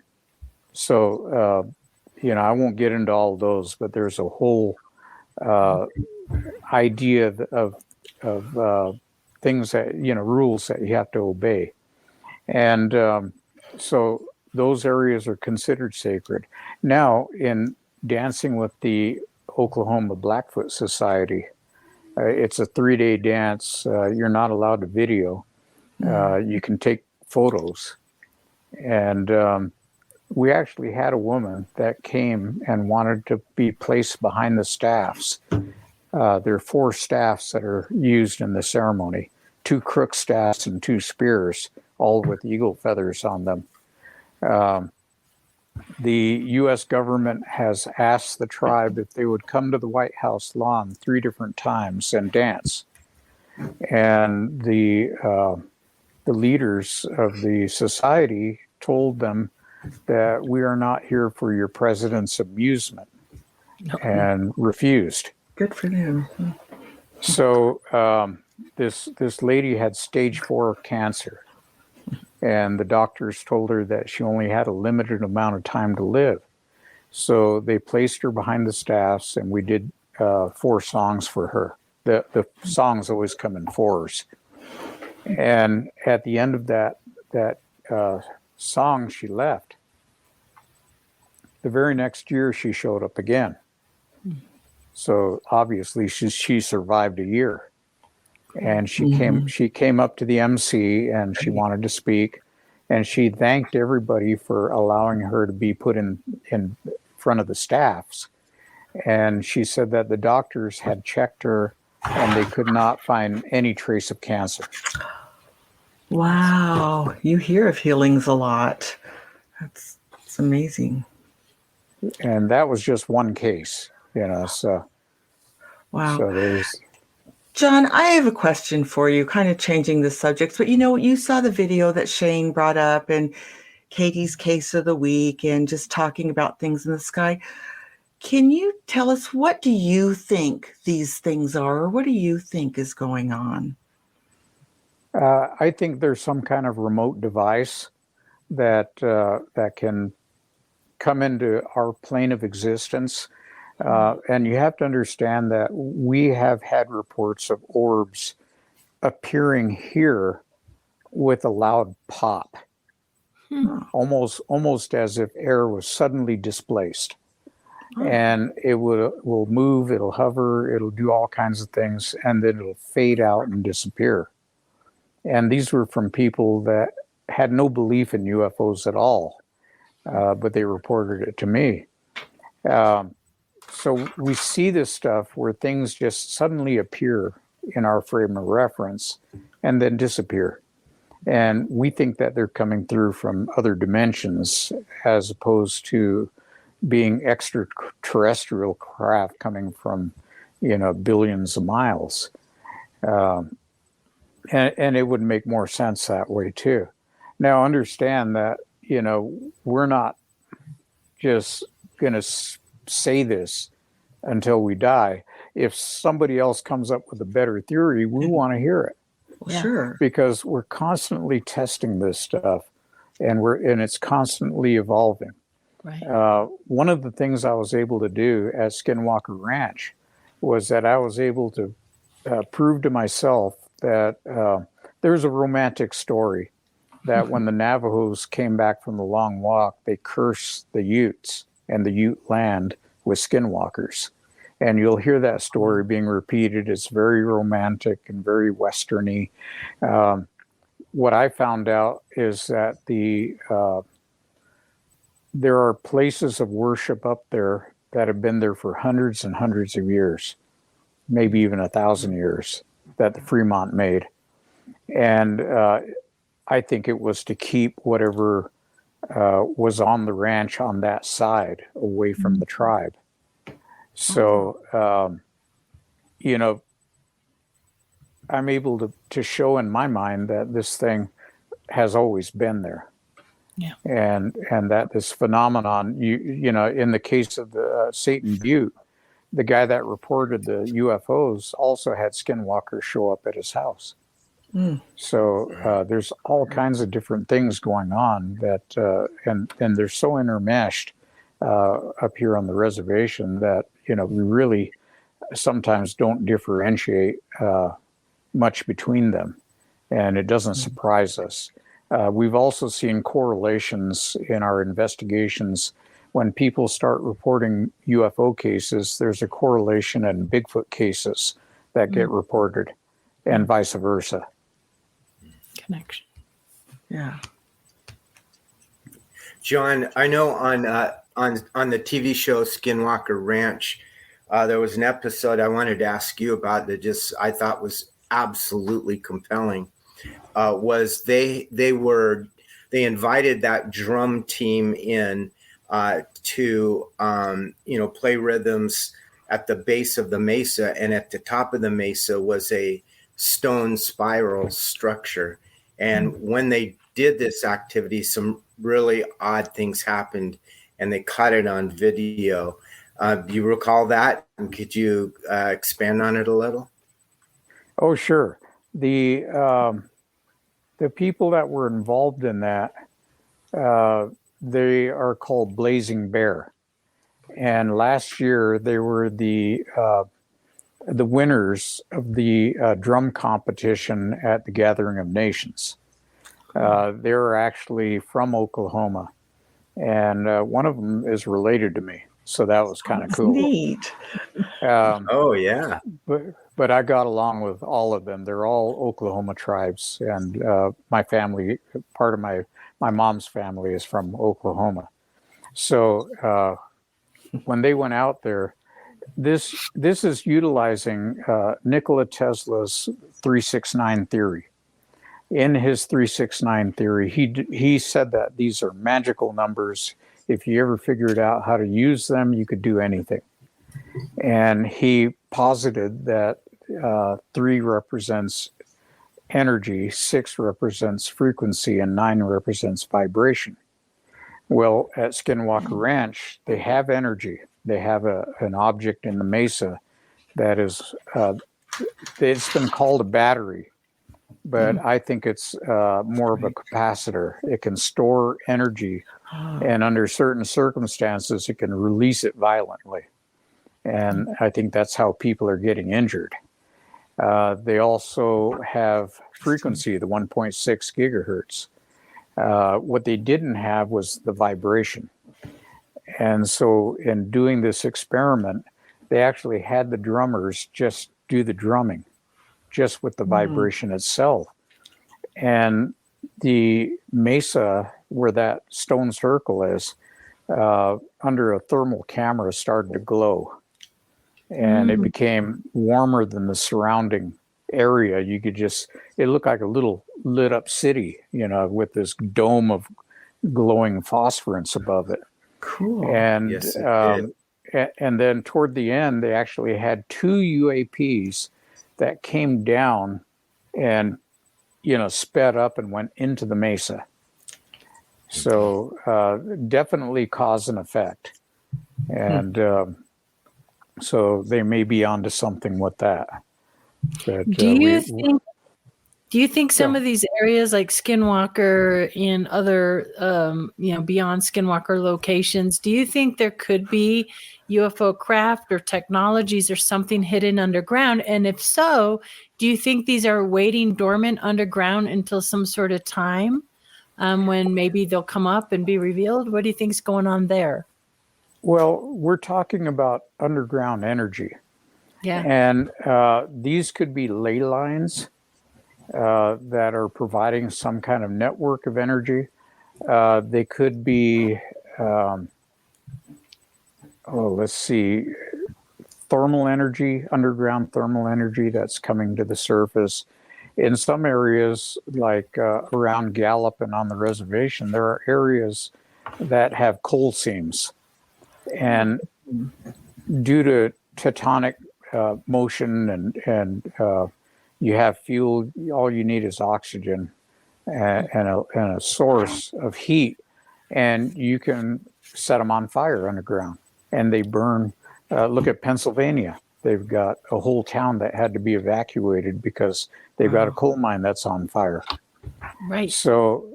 I won't get into all of those, but there's a whole idea of things that, rules that you have to obey. And so those areas are considered sacred. Now, in dancing with the Oklahoma Blackfoot Society, it's a 3-day dance. You're not allowed to video. You can take photos. And we actually had a woman that came and wanted to be placed behind the staffs. There are 4 staffs that are used in the ceremony, 2 crook staffs and 2 spears, all with eagle feathers on them. The U.S. government has asked the tribe if they would come to the White House lawn 3 different times and dance. And the leaders of the society told them that we are not here for your president's amusement, and refused. Good for them. So this lady had stage 4 cancer. And the doctors told her that she only had a limited amount of time to live. So they placed her behind the staffs, and we did 4 songs for her. The songs always come in 4s. And at the end of that song, she left. The very next year, she showed up again. So obviously, she survived a year. And she came up to the MC, and she wanted to speak, and she thanked everybody for allowing her to be put in front of the staffs. And she said that the doctors had checked her and they could not find any trace of cancer. Wow. You hear of healings a lot. That's amazing. And that was just one case, so. Wow. So there's. John, I have a question for you, kind of changing the subject, but you saw the video that Shane brought up and Katie's case of the week and just talking about things in the sky. Can you tell us, what do you think these things are, or what do you think is going on? I think there's some kind of remote device that can come into our plane of existence. And you have to understand that we have had reports of orbs appearing here with a loud pop, almost as if air was suddenly displaced. And it will move, it'll hover, it'll do all kinds of things, and then it'll fade out and disappear. And these were from people that had no belief in UFOs at all, but they reported it to me. So we see this stuff where things just suddenly appear in our frame of reference and then disappear. And we think that they're coming through from other dimensions as opposed to being extraterrestrial craft coming from, billions of miles. And it would make more sense that way too. Now understand that, we're not just going to say this until we die. If somebody else comes up with a better theory, we want to hear it. Well, sure. Because we're constantly testing this stuff, and it's constantly evolving. Right. One of the things I was able to do at Skinwalker Ranch was that I was able to prove to myself that there's a romantic story that when the Navajos came back from the long walk, they cursed the Utes and the Ute land with skinwalkers. And you'll hear that story being repeated. It's very romantic and very Westerny. What I found out is that there are places of worship up there that have been there for hundreds and hundreds of years, maybe even 1,000 years, that the Fremont made. And I think it was to keep whatever was on the ranch on that side away from the tribe. So, you know, I'm able to show in my mind that this thing has always been there. Yeah. And that this phenomenon, you know, in the case of the Satan Butte, the guy that reported the UFOs also had skinwalkers show up at his house. So there's all kinds of different things going on that, and they're so intermeshed up here on the reservation that, you know, we really sometimes don't differentiate much between them, and it doesn't surprise us. We've also seen correlations in our investigations. When people start reporting UFO cases, there's a correlation in Bigfoot cases that get reported, and vice versa. Connection. Yeah. John, I know on the TV show Skinwalker Ranch, there was an episode I wanted to ask you about that just I thought was absolutely compelling. Was they invited that drum team in to you know, play rhythms at the base of the mesa, and at the top of the mesa was a stone spiral structure. And when they did this activity, some really odd things happened, and they caught it on video. Do you recall that? And could you expand on it a little? Oh, sure. The people that were involved in that, they are called Blazing Bear, and last year they were the winners of the drum competition at the Gathering of Nations. They're actually from Oklahoma, and one of them is related to me, so that was kind of cool. Neat. Oh yeah. But I got along with all of them. They're all Oklahoma tribes, and my family, part of my mom's family, is from Oklahoma. So when they went out there, this is utilizing Nikola Tesla's 369 theory. In his 369 theory, he said that these are magical numbers. If you ever figured out how to use them, you could do anything. And he posited that 3 represents energy, 6 represents frequency, and 9 represents vibration. Well, at Skinwalker Ranch, they have energy. They have an object in the mesa that is, it's been called a battery, but I think it's more of a capacitor. It can store energy, and under certain circumstances, it can release it violently. And I think that's how people are getting injured. They also have frequency, the 1.6 gigahertz. What they didn't have was the vibration. And so in doing this experiment, they actually had the drummers just do the drumming, just with the vibration itself. And the mesa where that stone circle is, under a thermal camera, started to glow. And it became warmer than the surrounding area. You could just, it looked like a little lit up city, you know, with this dome of glowing phosphorance above it. Cool. And, Yes, and then toward the end, they actually had 2 UAPs that came down and, you know, sped up and went into the mesa. So definitely cause and effect. And so they may be onto something with that. But, do you think some of these areas like Skinwalker and other, you know, beyond Skinwalker locations, do you think there could be UFO craft or technologies or something hidden underground? And if so, do you think these are waiting dormant underground until some sort of time when maybe they'll come up and be revealed? What do you think's going on there? Well, we're talking about underground energy. Yeah. And these could be ley lines that are providing some kind of network of energy. They could be, let's see, thermal energy, underground thermal energy that's coming to the surface. In some areas, like around Gallup and on the reservation, there are areas that have coal seams. And due to tectonic motion and you have fuel, all you need is oxygen and a source of heat, and you can set them on fire underground. And they burn. Look at Pennsylvania. They've got a whole town that had to be evacuated because they've got a coal mine that's on fire. Right. So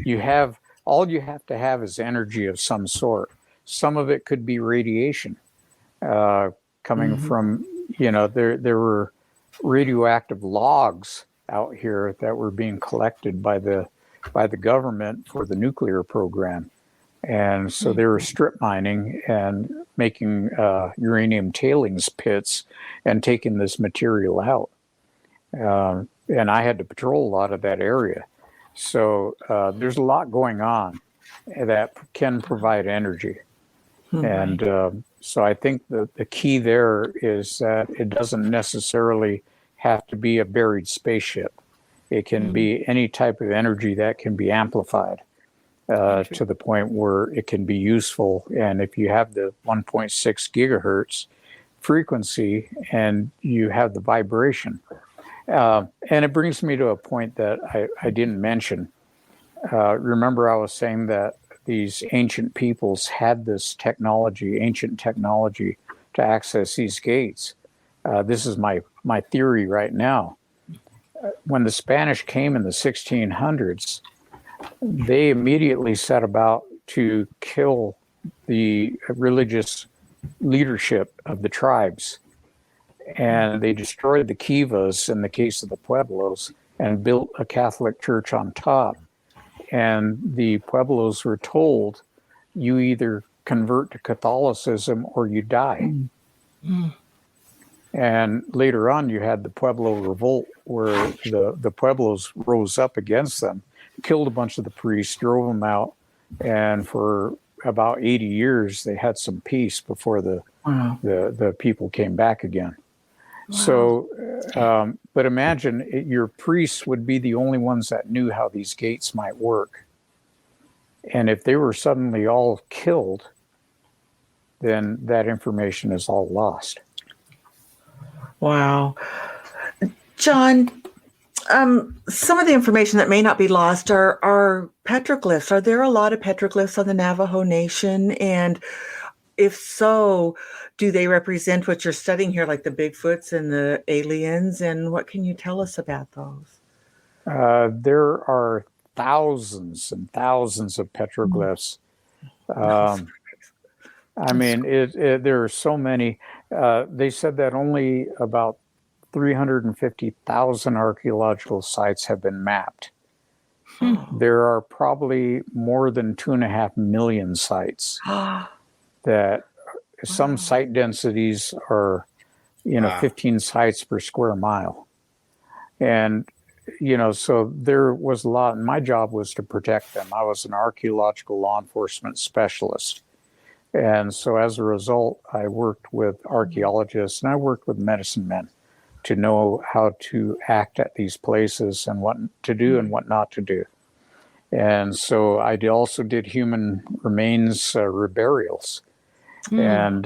you have, all you have to have is energy of some sort. Some of it could be radiation coming from, there were radioactive logs out here that were being collected by the government for the nuclear program. And so they were strip mining and making uranium tailings pits and taking this material out. And I had to patrol a lot of that area. So there's a lot going on that can provide energy. And so I think the key there is that it doesn't necessarily have to be a buried spaceship. It can be any type of energy that can be amplified to the point where it can be useful. And if you have the 1.6 gigahertz frequency and you have the vibration, and it brings me to a point that I didn't mention. Remember, I was saying that these ancient peoples had this technology, ancient technology, to access these gates. This is my theory right now. When the Spanish came in the 1600s, they immediately set about to kill the religious leadership of the tribes. And they destroyed the kivas in the case of the Pueblos and built a Catholic church on top. And the Pueblos were told, you either convert to Catholicism or you die. And later on, you had the Pueblo revolt where the Pueblos rose up against them, killed a bunch of the priests, drove them out. And for about 80 years, they had some peace before the people came back again. Wow. So, but imagine your priests would be the only ones that knew how these gates might work. And if they were suddenly all killed, then that information is all lost. Wow. John, some of the information that may not be lost are petroglyphs. Are there a lot of petroglyphs on the Navajo Nation? And if so, do they represent what you're studying here, like the Bigfoots and the aliens? And what can you tell us about those? There are thousands and thousands of petroglyphs. I mean, there are so many. They said that only about 350,000 archaeological sites have been mapped. There are probably more than 2.5 million sites that some site densities are, 15 sites per square mile. And, so there was a lot, and my job was to protect them. I was an archaeological law enforcement specialist. And so as a result, I worked with archaeologists and I worked with medicine men to know how to act at these places and what to do and what not to do. And so I also did human remains reburials. And,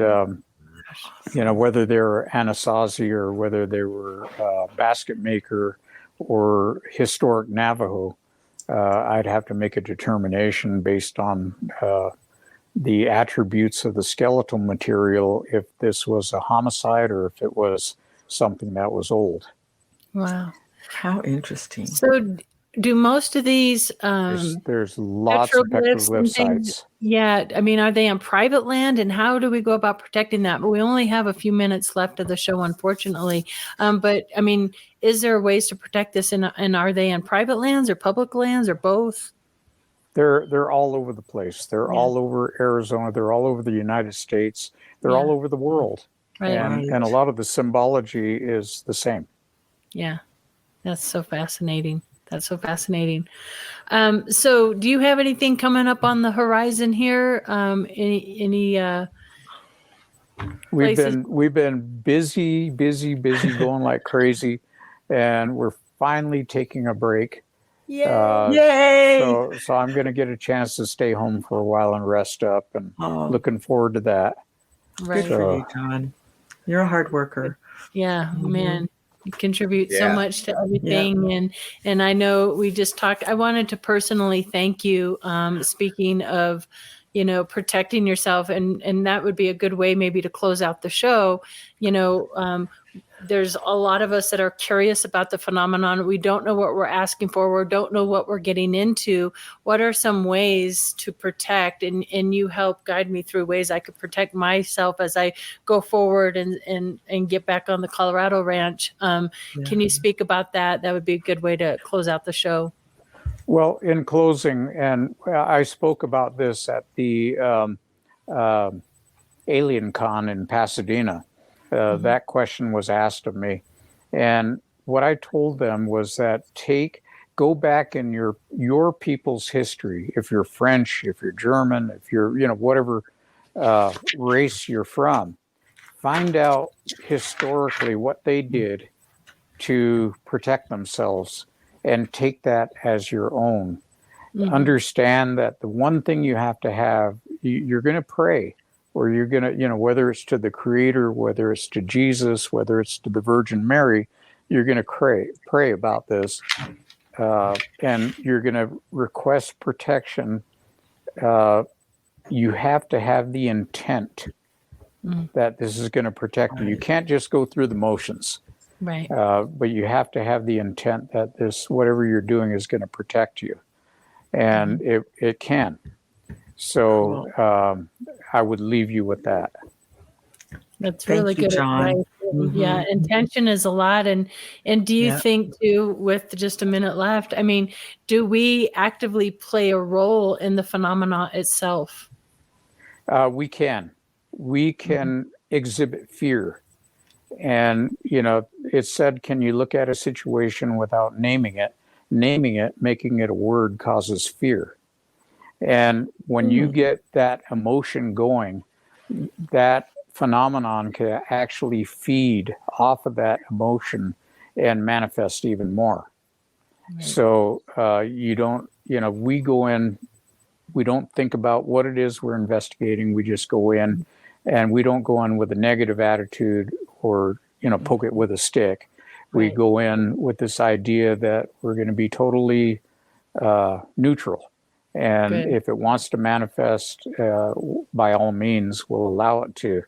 whether they were Anasazi or whether they were basket maker or historic Navajo, I'd have to make a determination based on the attributes of the skeletal material, if this was a homicide or if it was something that was old. Wow. How interesting. So do most of these there's lots of petroglyph sites. Yeah, I mean, are they on private land, and how do we go about protecting that? But we only have a few minutes left of the show, unfortunately. But I mean, is there ways to protect this, and are they on private lands or public lands or both? They're all over the place. They're all over Arizona. They're all over the United States. They're all over the world. Right. And a lot of the symbology is the same. Yeah, that's so fascinating. That's so fascinating. So do you have anything coming up on the horizon here? We've places? been busy going like crazy, and we're finally taking a break. Yay! So I'm going to get a chance to stay home for a while and rest up, and looking forward to that. Right. Good for you, John. You're a hard worker. Yeah, man. You contribute so Yeah. much to everything. And I know we just talked, I wanted to personally thank you, speaking of, protecting yourself, and that would be a good way maybe to close out the show. There's a lot of us that are curious about the phenomenon. We don't know what we're asking for. We don't know what we're getting into. What are some ways to protect? And you help guide me through ways I could protect myself as I go forward and get back on the Colorado ranch. Can you speak about that? That would be a good way to close out the show. Well, in closing, and I spoke about this at the Alien Con in Pasadena. That question was asked of me, and what I told them was that go back in your people's history. If you're French, if you're German, if you're whatever race you're from, find out historically what they did to protect themselves, and take that as your own. Understand that the one thing you have to have, you're going to pray. Or you're going to, whether it's to the Creator, whether it's to Jesus, whether it's to the Virgin Mary, you're going to pray about this. And you're going to request protection. You have to have the intent that this is going to protect you. You can't just go through the motions. Right. But you have to have the intent that whatever you're doing is going to protect you. And it can. So I would leave you with that. That's really good advice. Yeah, intention is a lot. And do you think too, with just a minute left, I mean, do we actively play a role in the phenomena itself? We can exhibit fear. And, it said, can you look at a situation without naming it? Naming it, making it a word causes fear. And when you get that emotion going, that phenomenon can actually feed off of that emotion and manifest even more. Right. So we go in, we don't think about what it is we're investigating. We just go in, and we don't go in with a negative attitude or, poke it with a stick. We go in with this idea that we're going to be totally neutral. And if it wants to manifest, by all means, we'll allow it to.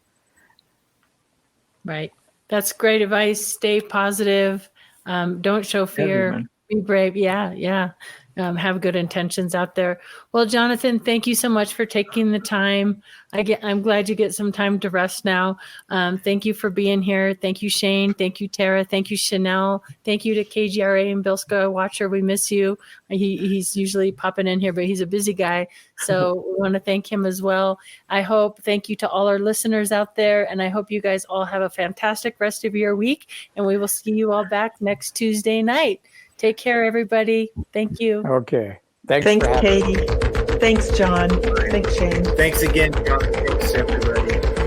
Right. That's great advice. Stay positive. Don't show fear. Be brave. Yeah. Have good intentions out there. Well, Jonathan, thank you so much for taking the time. I'm glad you get some time to rest now. Thank you for being here. Thank you, Shane. Thank you, Tara. Thank you, Chanel. Thank you to KGRA and Bilska Watcher. We miss you. He's usually popping in here, but he's a busy guy. So we want to thank him as well. Thank you to all our listeners out there. And I hope you guys all have a fantastic rest of your week. And we will see you all back next Tuesday night. Take care, everybody. Thank you. Okay. Thanks, Katie. Thanks, John. Thanks, Shane. Thanks again, John. Thanks, everybody.